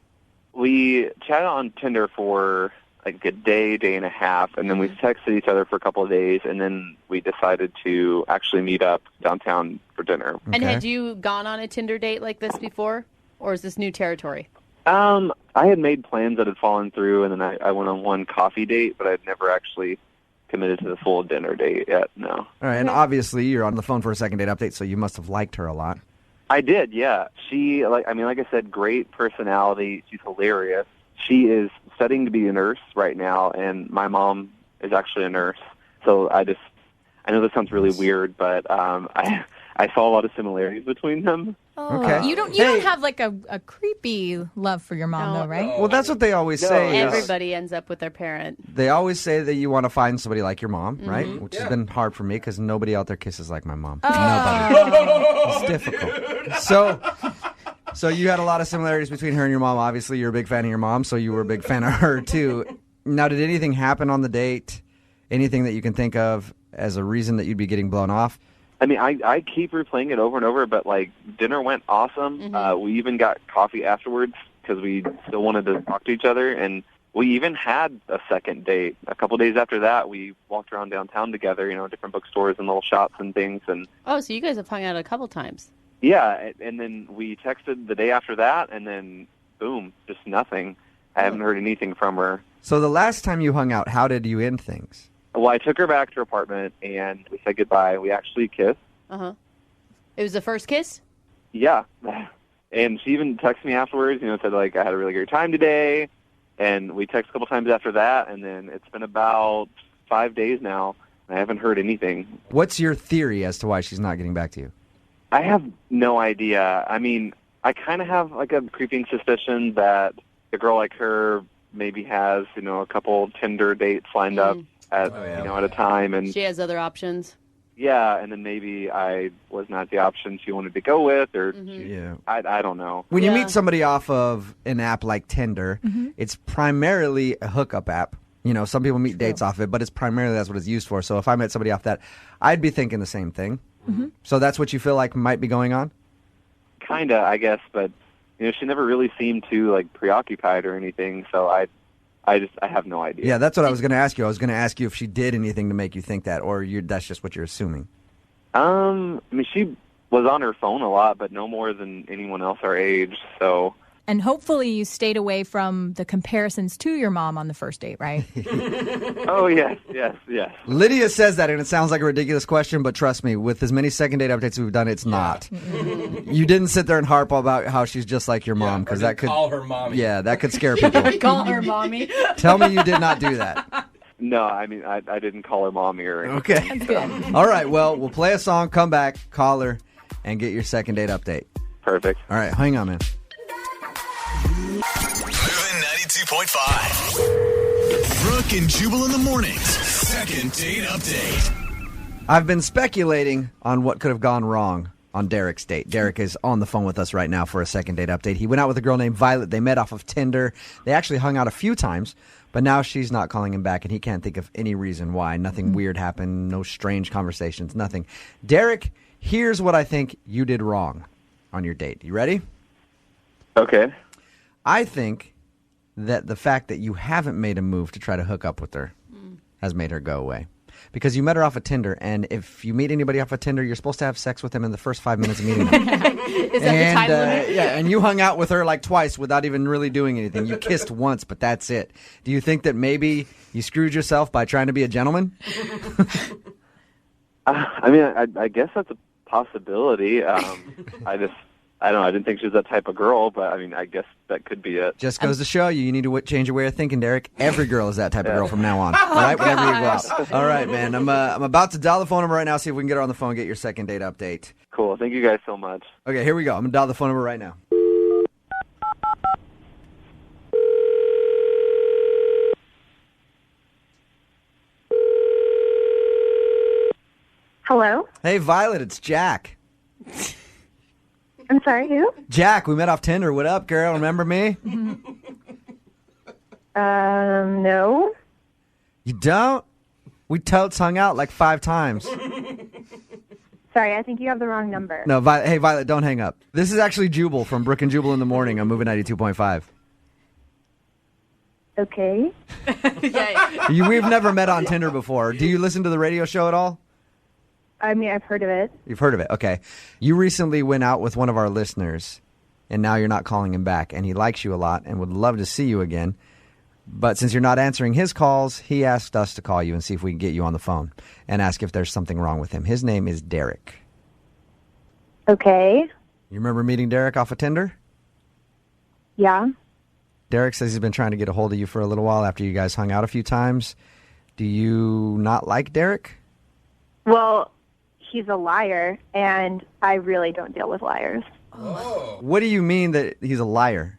We chatted on Tinder for like a day and a half, and then we texted each other for a couple of days, and then we decided to actually meet up downtown for dinner. And had you gone on a Tinder date like this before, or is this new territory? I had made plans that had fallen through, and then I went on one coffee date, but I'd never actually committed to the full dinner date yet, no. All right, and obviously you're on the phone for a second date update, so you must have liked her a lot. I did, yeah. She, like I said, great personality. She's hilarious. She is studying to be a nurse right now, and my mom is actually a nurse. So I I know this sounds really weird, but I saw a lot of similarities between them. Oh, Okay. You don't have like a creepy love for your mom though, right? Well, that's what they always say. is- Everybody ends up with their parent. They always say that you want to find somebody like your mom, right? Mhm. Which has been hard for me because nobody out there kisses like my mom. Nobody. It's difficult. So you had a lot of similarities between her and your mom. Obviously, you're a big fan of your mom, so you were a big fan of her too. Now, did anything happen on the date? Anything that you can think of as a reason that you'd be getting blown off? I mean, I keep replaying it over and over, but, like, dinner went awesome. We even got coffee afterwards because we still wanted to talk to each other, and we even had a second date. A couple days after that, we walked around downtown together, different bookstores and little shops and things. And Oh, so you guys have hung out a couple times. yeah, and then we texted the day after that, and then, boom, just nothing. I haven't heard anything from her. So the last time you hung out, how did you end things? Well, I took her back to her apartment, and we said goodbye. We actually kissed. Uh-huh. It was the first kiss? Yeah. And she even texted me afterwards, said, like, I had a really great time today. And we texted a couple times after that, and then it's been about 5 days now, and I haven't heard anything. What's your theory as to why she's not getting back to you? I have no idea. I mean, I kind of have, like, a creeping suspicion that a girl like her maybe has, a couple Tinder dates lined up at, at a time. And She has other options. yeah, and then maybe I was not the option she wanted to go with, or Yeah. I don't know. When you meet somebody off of an app like Tinder, it's primarily a hookup app. Some people meet dates off it, but it's primarily that's what it's used for. So if I met somebody off that, I'd be thinking the same thing. So that's what you feel like might be going on? Kinda, I guess, but she never really seemed too like preoccupied or anything. So I have no idea. Yeah, that's what I was going to ask you. I was going to ask you if she did anything to make you think that, or that's just what you're assuming. I mean, she was on her phone a lot, but no more than anyone else our age. So And hopefully you stayed away from the comparisons to your mom on the first date, right? oh yes. Lydia says that, and it sounds like a ridiculous question, but trust me, with as many second date updates we've done, it's not. You didn't sit there and harp about how she's just like your mom, because that could call her mommy. Yeah, that could scare people. Call her mommy. Tell me you did not do that. No, I mean, I didn't call her mommy or anything. Okay. All right, well, we'll play a song, come back, call her, and get your second date update. Perfect. All right, hang on, man. Moving 92.5. Brooke and Jubal in the mornings. Second date update. I've been speculating on what could have gone wrong on Derek's date. Derek is on the phone with us right now for a second date update. He went out with a girl named Violet. They met off of Tinder. They actually hung out a few times, but now she's not calling him back, and he can't think of any reason why. Nothing weird happened, no strange conversations, nothing. Derek, here's what I think you did wrong on your date. You ready? Okay. I think that the fact that you haven't made a move to try to hook up with her has made her go away. Because you met her off of Tinder, and if you meet anybody off of Tinder, you're supposed to have sex with them in the first 5 minutes of meeting them. Is that the time limit? Yeah, and you hung out with her like twice without even really doing anything. You kissed once, but that's it. Do you think that maybe you screwed yourself by trying to be a gentleman? I mean, I guess that's a possibility. I don't know. I didn't think she was that type of girl, but I mean, I guess that could be it. Just goes to show you, you need to change your way of thinking, Derek. Every girl is that type of girl from now on. All right, whenever you go out. All right, man. I'm about to dial the phone number right now, see if we can get her on the phone, get your second date update. Cool. Thank you guys so much. Okay, here we go. I'm going to dial the phone number right now. Hello? Hey, Violet, it's Jack. I'm sorry, who? Jack, we met off Tinder. What up, girl? Remember me? No. You don't? We totes hung out like 5 times. Sorry, I think you have the wrong number. No, hey, Violet, don't hang up. This is actually Jubal from Brooke and Jubal in the morning. I'm moving 92.5. Okay. We've never met on Tinder before. Do you listen to the radio show at all? I mean, I've heard of it. You've heard of it. Okay. You recently went out with one of our listeners, and now you're not calling him back, and he likes you a lot and would love to see you again. But since you're not answering his calls, he asked us to call you and see if we can get you on the phone and ask if there's something wrong with him. His name is Derek. Okay. You remember meeting Derek off of Tinder? Yeah. Derek says he's been trying to get a hold of you for a little while after you guys hung out a few times. Do you not like Derek? Well, he's a liar, and I really don't deal with liars. What do you mean that he's a liar?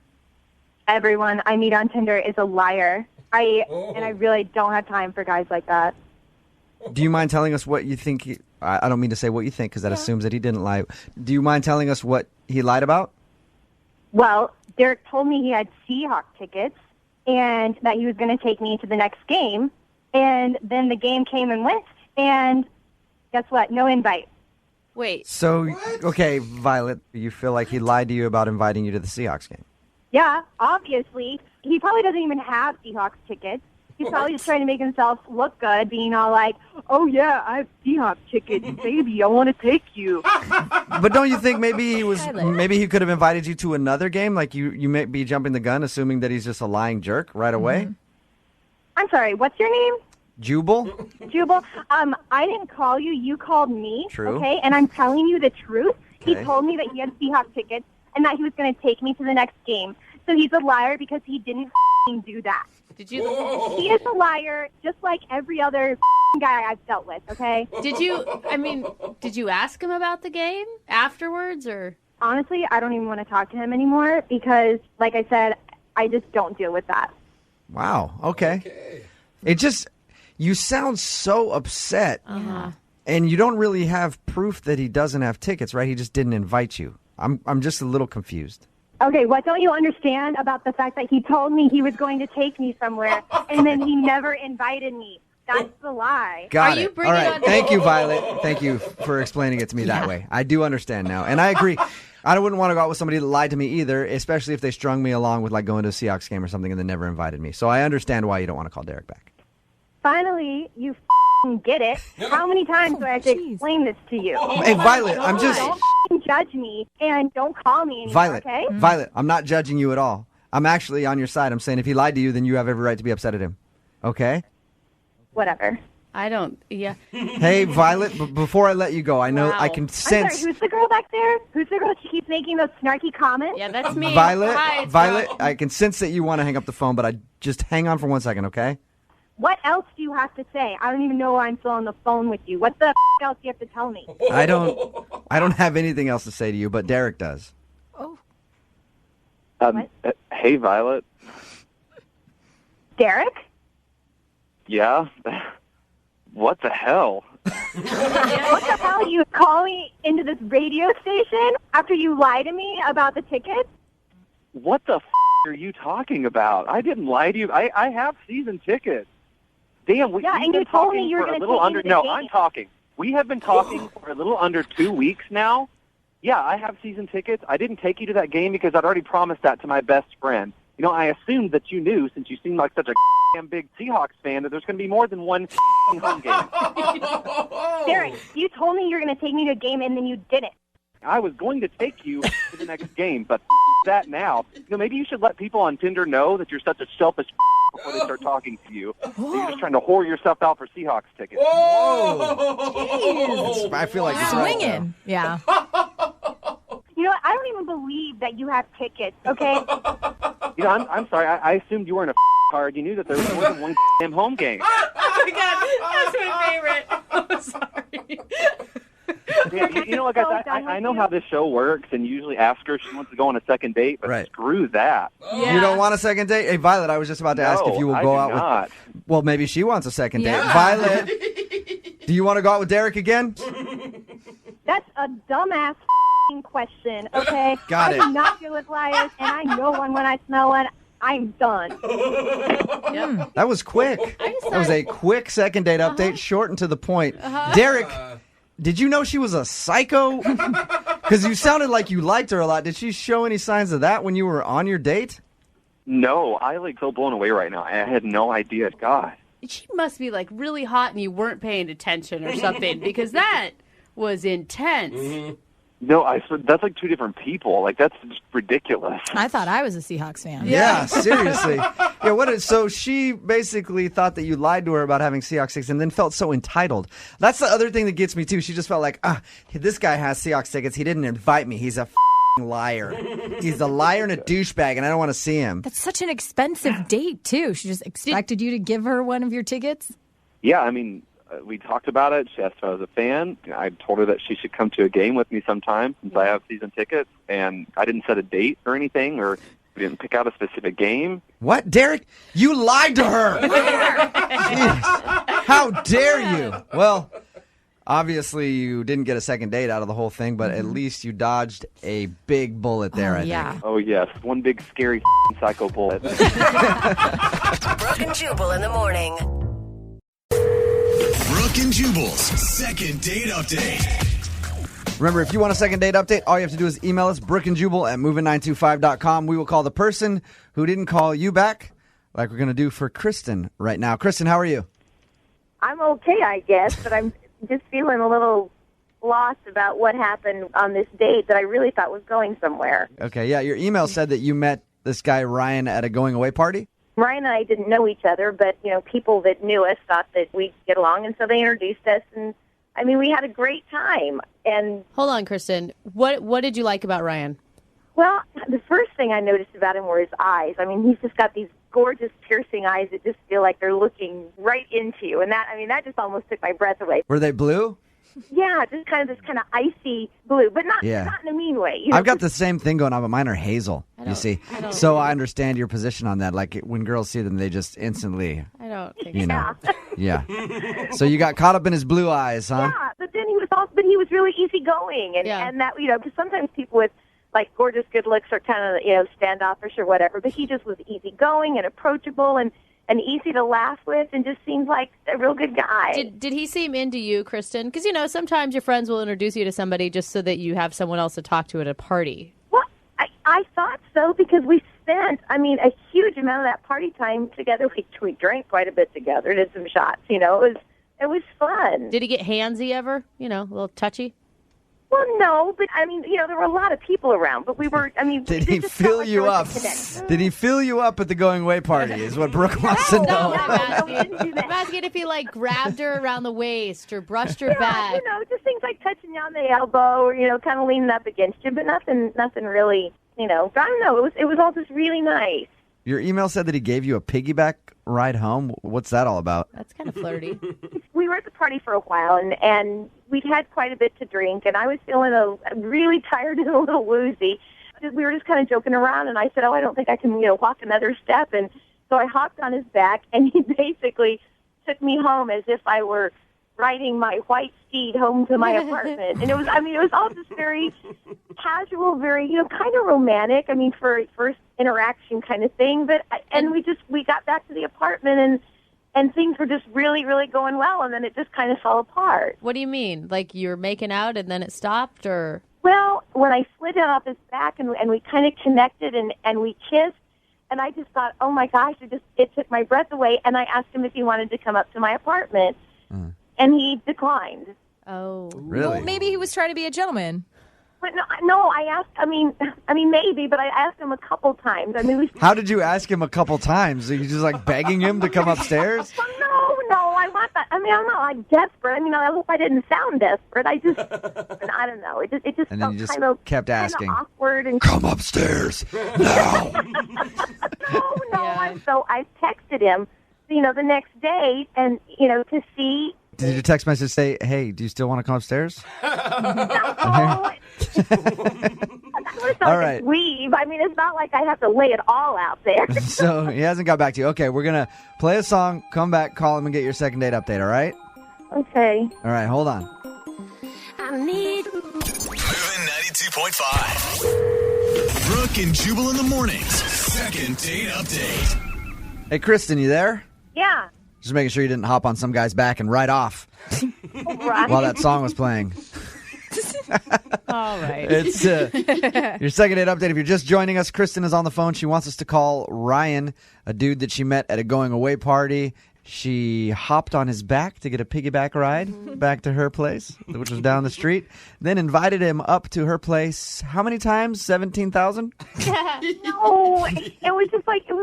Everyone I meet on Tinder is a liar. And I really don't have time for guys like that. Do you mind telling us what you think? I don't mean to say what you think because that assumes that he didn't lie. Do you mind telling us what he lied about? Well, Derek told me he had Seahawks tickets and that he was going to take me to the next game. And then the game came and went, and guess what? No invite. Wait. So, okay, Violet, you feel like he lied to you about inviting you to the Seahawks game? Yeah, obviously. He probably doesn't even have Seahawks tickets. He's probably just trying to make himself look good, being all like, oh, yeah, I have Seahawks tickets, baby, I want to take you. But don't you think maybe he could have invited you to another game? Like you may be jumping the gun, assuming that he's just a lying jerk right away? I'm sorry, what's your name? Jubal? Jubal. I didn't call you. You called me. True. Okay, and I'm telling you the truth. Okay. He told me that he had Seahawks tickets and that he was going to take me to the next game. So he's a liar because he didn't do that. Did you? He is a liar, just like every other guy I've dealt with. Okay. Did you ask him about the game afterwards, or? Honestly, I don't even want to talk to him anymore because, like I said, I just don't deal with that. Wow. Okay. It just, you sound so upset. And you don't really have proof that he doesn't have tickets, right? He just didn't invite you. I'm just a little confused. Okay, what don't you understand about the fact that he told me he was going to take me somewhere and then he never invited me? That's the lie. Got it. All right. Thank you, Violet. Thank you for explaining it to me that way. I do understand now. And I agree. I wouldn't want to go out with somebody that lied to me either, especially if they strung me along with like going to a Seahawks game or something and they never invited me. So I understand why you don't want to call Derek back. Finally, you get it. How many times do I have to explain this to you? Hey, Violet, I'm just... Don't judge me and don't call me anymore, Violet, okay? Violet, I'm not judging you at all. I'm actually on your side. I'm saying if he lied to you, then you have every right to be upset at him. Okay? Whatever. I don't, yeah. Hey, Violet, before I let you go, I know I can I'm sense... sorry, who's the girl back there? Who's the girl that keeps making those snarky comments? Yeah, that's me. Violet, Hi, it's Violet, Val. I can sense that you want to hang up the phone, but I just hang on for 1 second, okay? What else do you have to say? I don't even know why I'm still on the phone with you. What the else do you have to tell me? I don't have anything else to say to you, but Derek does. Hey, Violet. Derek? Yeah? What the hell? What the hell? You call me into this radio station after you lie to me about the tickets? What the are you talking about? I didn't lie to you. I have season tickets. Damn, we've and been you told me talking you were for a going to little take under. me to the No, game. I'm talking. We have been talking for a little under 2 weeks now. Yeah, I have season tickets. I didn't take you to that game because I'd already promised that to my best friend. You know, I assumed that you knew, since you seem like such a damn big Seahawks fan, that there's going to be more than one home game. Derek, you told me you were going to take me to a game and then you didn't. I was going to take you to the next game, but that now. You know, maybe you should let people on Tinder know that you're such a selfish before they start talking to you. That you're just trying to whore yourself out for Seahawks tickets. Whoa! I feel like it's right now. Swinging. Yeah. You know what? I don't even believe that you have tickets, okay? You know, I'm sorry. I assumed you weren't a card. You knew that there was more than one damn home game. Oh my God, that's my favorite. I'm sorry. You know what, guys? I know how this show works, and usually ask her if she wants to go on a second date, but screw that. You don't want a second date? Hey, Violet, I was just about to ask if you will go out not. with... Well, maybe she wants a second date. Violet, do you want to go out with Derek again? That's a dumbass question, okay? Got I it. do not deal with liars, and I know one when I smell one. I'm done. That was quick. That was a quick second date update, short and to the point. Derek, did you know she was a psycho? Because you sounded like you liked her a lot. Did she show any signs of that when you were on your date? No, I so blown away right now. I had no idea. God. She must be like really hot and you weren't paying attention or something, because that was intense. Mm-hmm. No, that's like two different people. Like, that's just ridiculous. I thought I was a Seahawks fan. Yeah, seriously. Yeah, so she basically thought that you lied to her about having Seahawks tickets and then felt so entitled. That's the other thing that gets me, too. She just felt like, this guy has Seahawks tickets. He didn't invite me. He's a liar. He's a liar and a douchebag, and I don't want to see him. That's such an expensive date, too. She just expected you to give her one of your tickets? Yeah, I mean, we talked about it. She asked if I was a fan. I told her that she should come to a game with me sometime since I have season tickets. And I didn't set a date or anything, or we didn't pick out a specific game. What? Derek, you lied to her. Jeez. How dare you? Well, obviously you didn't get a second date out of the whole thing, but at least you dodged a big bullet there, I think. Oh, yes. One big scary psycho bullet. Brooke and Jubal in the morning. Brooke and Jubal's second date update. Remember, if you want a second date update, all you have to do is email us, brookeandjubal@moving925.com. We will call the person who didn't call you back, like we're going to do for Kristen right now. Kristen, how are you? I'm okay, I guess, but I'm just feeling a little lost about what happened on this date that I really thought was going somewhere. Okay, yeah, your email said that you met this guy, Ryan, at a going-away party? Ryan and I didn't know each other, but, people that knew us thought that we'd get along, and so they introduced us, and, we had a great time. And hold on, Kristen. What did you like about Ryan? Well, the first thing I noticed about him were his eyes. He's just got these gorgeous, piercing eyes that just feel like they're looking right into you, and that just almost took my breath away. Were they blue? Yeah, just kind of this kind of icy blue, but not in a mean way. I've got the same thing going on, but mine are hazel, you see. So I understand your position on that. Like, when girls see them, they just instantly, I don't think Yeah. So you got caught up in his blue eyes, huh? Yeah, but then he was really easygoing, and that, because sometimes people with, like, gorgeous good looks are kind of, standoffish or whatever, but he just was easygoing and approachable and easy to laugh with, and just seemed like a real good guy. Did he seem into you, Kristen? Because, sometimes your friends will introduce you to somebody just so that you have someone else to talk to at a party. Well, I thought so, because we spent, a huge amount of that party time together. We drank quite a bit together, did some shots, it was fun. Did he get handsy ever? A little touchy? Well, no, but there were a lot of people around, but we were, Did he fill you up? Did he fill you up at the going away party is what Brooke wants to know. I'm asking if he, grabbed her around the waist or brushed her back. Just things like touching you on the elbow or, kind of leaning up against you, but nothing really, I don't know. It was all just really nice. Your email said that he gave you a piggyback ride home. What's that all about? That's kind of flirty. We were at the party for a while, and we'd had quite a bit to drink, and I was feeling really tired and a little woozy. We were just kind of joking around, and I said, I don't think I can, walk another step. And so I hopped on his back, and he basically took me home as if I were riding my white steed home to my apartment. And it was all just very casual, very, kind of romantic. For a first interaction kind of thing. But we got back to the apartment, and things were just really, really going well, and then it just kind of fell apart. What do you mean? Like you were making out and then it stopped, or? Well, when I slid down off his back and we kind of connected and we kissed, and I just thought, oh my gosh, it took my breath away, and I asked him if he wanted to come up to my apartment, and he declined. Oh. Really? Well, maybe he was trying to be a gentleman. But no, I asked, maybe, but I asked him a couple times. How did you ask him a couple times? Are you just begging him to come upstairs? No, I want that. I'm not desperate. I hope I didn't sound desperate. I don't know. It just and then felt you just kind of kept asking. Kind of awkward and come upstairs now. No. So I texted him, the next day, and to see. Did your text message say, "Hey, do you still want to come upstairs?" All right. Weave. It's not like I have to lay it all out there. So he hasn't got back to you. Okay, we're gonna play a song, come back, call him, and get your second date update. All right? Okay. All right, hold on. Moving 92.5. Brooke and Jubal in the mornings. Second date update. Hey, Kristen, you there? Yeah. Just making sure you didn't hop on some guy's back and ride off Right. while that song was playing. All right. It's your second date update. If you're just joining us, Kristen is on the phone. She wants us to call Ryan, a dude that she met at a going away party. She hopped on his back to get a piggyback ride back to her place, which was down the street. Then invited him up to her place. How many times? 17,000? No, it was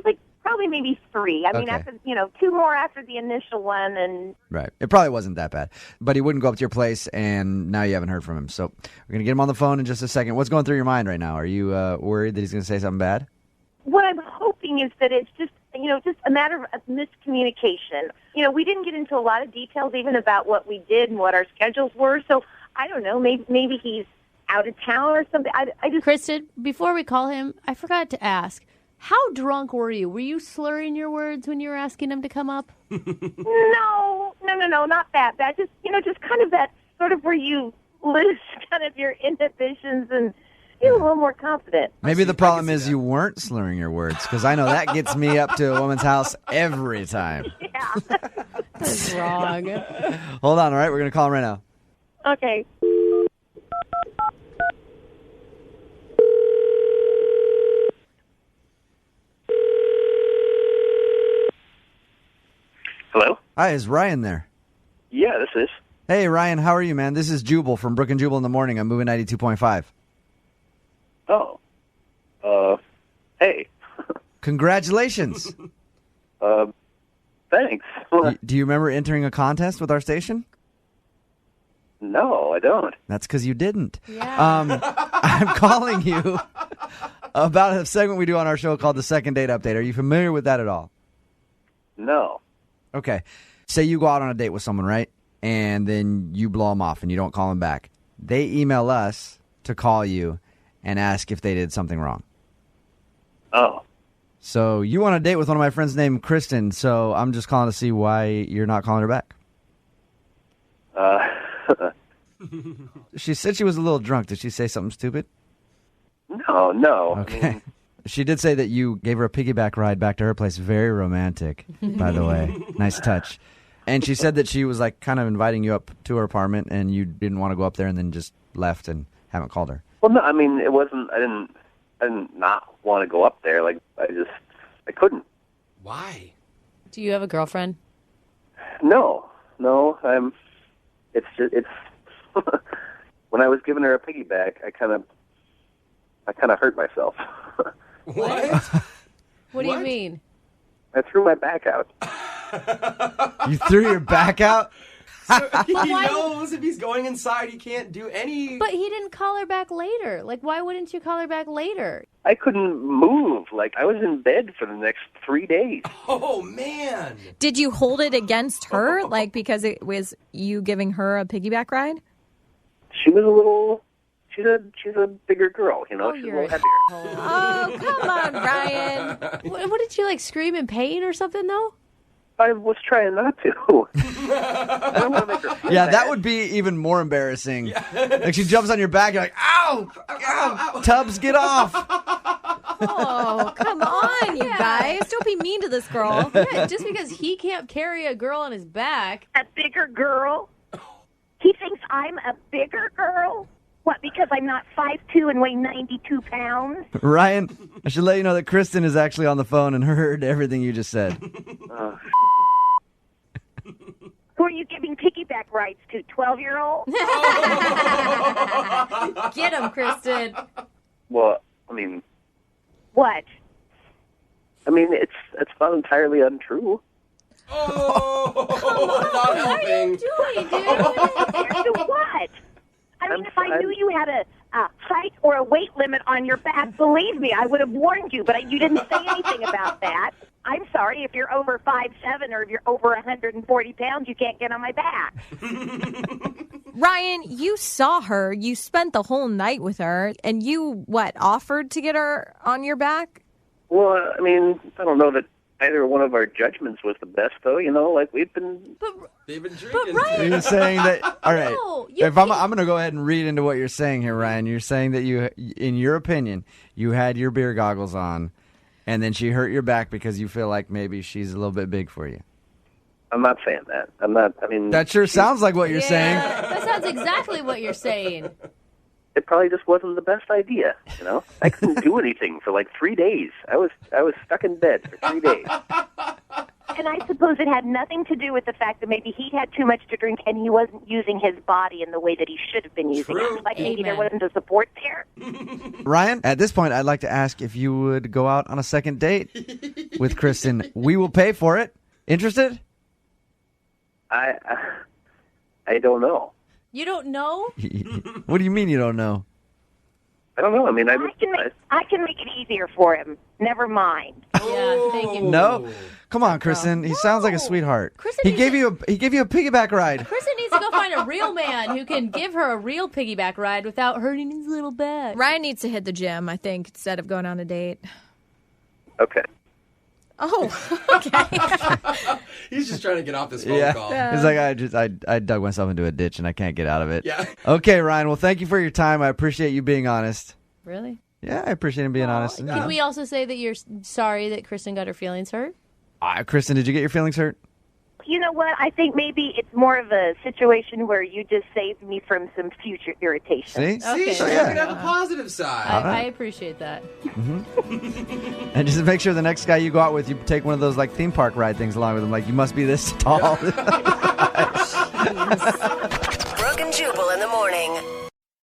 like probably maybe 3. Okay. After 2 more after the initial one, and Right. It probably wasn't that bad. But he wouldn't go up to your place, and now you haven't heard from him. So we're going to get him on the phone in just a second. What's going through your mind right now? Are you worried that he's going to say something bad? what I'm hoping is that it's just, just a matter of miscommunication. We didn't get into a lot of details even about what we did and what our schedules were. So I don't know. Maybe he's out of town or something. I just. Kristen, before we call him, I forgot to ask. How drunk were you? Were you slurring your words when you were asking him to come up? No, not that bad. Just, just kind of that sort of where you lose kind of your inhibitions and feel a little more confident. Maybe the problem is you weren't slurring your words, because I know that gets me up to a woman's house every time. Yeah. That's wrong. Hold on, all right? We're going to call him right now. Okay. Hello? Hi, is Ryan there? Yeah, this is. Hey, Ryan, how are you, man? This is Jubal from Brooke and Jubal in the Morning. I'm moving 92.5. Oh. Hey. Congratulations. Thanks. Do you remember entering a contest with our station? No, I don't. That's because you didn't. Yeah. I'm calling you about a segment we do on our show called the Second Date Update. Are you familiar with that at all? No. Okay. Say you go out on a date with someone, right? And then you blow them off and you don't call them back. They email us to call you and ask if they did something wrong. Oh. So you on a date with one of my friends named Kristen, so I'm just calling to see why you're not calling her back. She said she was a little drunk. Did she say something stupid? No. Okay. She did say that you gave her a piggyback ride back to her place. Very romantic, by the way. Nice touch. And she said that she was like kind of inviting you up to her apartment and you didn't want to go up there and then just left and haven't called her. Well, no, I mean, it wasn't, I didn't not want to go up there. Like, I couldn't. Why? Do you have a girlfriend? No, it's when I was giving her a piggyback, I kind of hurt myself. What? What do you mean? I threw my back out. You threw your back out? So he knows if he's going inside, he can't do any... But he didn't call her back later. Like, why wouldn't you call her back later? I couldn't move. Like, I was in bed for the next 3 days. Oh, man. Did you hold it against her, like, because it was you giving her a piggyback ride? She was a little... She's a bigger girl, she's a little heavier. Oh, come on, Ryan. What did you, like, scream in pain or something, though? I was trying not to. I don't want to make her feel Yeah, bad. that would be even more embarrassing. Yeah. Like she jumps on your back, you're like, ow! Ow! Tubbs, get off! Oh, come on, you guys. Don't be mean to this girl. Yeah, just because he can't carry a girl on his back. A bigger girl? He thinks I'm a bigger girl? What, because I'm not 5'2" and weigh 92 pounds? Ryan, I should let you know that Kristen is actually on the phone and heard everything you just said. Who are you giving piggyback rides to, 12-year-olds? Get him, Kristen. Well, I mean... What? I mean, it's not entirely untrue. Oh, not helping. What are you doing, dude? To what? I mean, if I knew you had a height or a weight limit on your back, believe me, I would have warned you, but you didn't say anything about that. I'm sorry, if you're over 5'7" or if you're over 140 pounds, you can't get on my back. Ryan, you saw her. You spent the whole night with her, and you, offered to get her on your back? Well, I mean, I don't know that either one of our judgments was the best, though. Like They've been drinking. But Ryan, You're saying that, all right, No, if I'm going to go ahead and read into what you're saying here, Ryan. You're saying that you, in your opinion, you had your beer goggles on, and then she hurt your back because you feel like maybe she's a little bit big for you. I'm not saying that. I'm not, I mean... That sure sounds like what you're saying. That sounds exactly what you're saying. It probably just wasn't the best idea, I couldn't do anything for like 3 days. I was stuck in bed for 3 days. And I suppose it had nothing to do with the fact that maybe he had too much to drink and he wasn't using his body in the way that he should have been using it. Like maybe there wasn't a support there. Ryan, at this point, I'd like to ask if you would go out on a second date with Kristen. We will pay for it. Interested? I don't know. You don't know? What do you mean you don't know? I don't know. I mean, I can make it easier for him. Never mind. Yeah, thank you. No, come on, Kristen. He sounds like a sweetheart. Kristen He needs gave you a piggyback ride. Kristen needs to go find a real man who can give her a real piggyback ride without hurting his little back. Ryan needs to hit the gym, I think, instead of going on a date. Okay. Oh, okay. He's just trying to get off this phone Yeah, call. he's like I dug myself into a ditch and I can't get out of it. Yeah. Okay, Ryan. Well, thank you for your time. I appreciate you being honest. Really? Yeah, I appreciate him being honest. Can we also say that you're sorry that Kristen got her feelings hurt? Kristen, did you get your feelings hurt? You know what? I think maybe it's more of a situation where you just saved me from some future irritation. See? See, So, you yeah. can have a positive side. I appreciate that. And just make sure the next guy you go out with, you take one of those like theme park ride things along with him. Like, you must be this tall.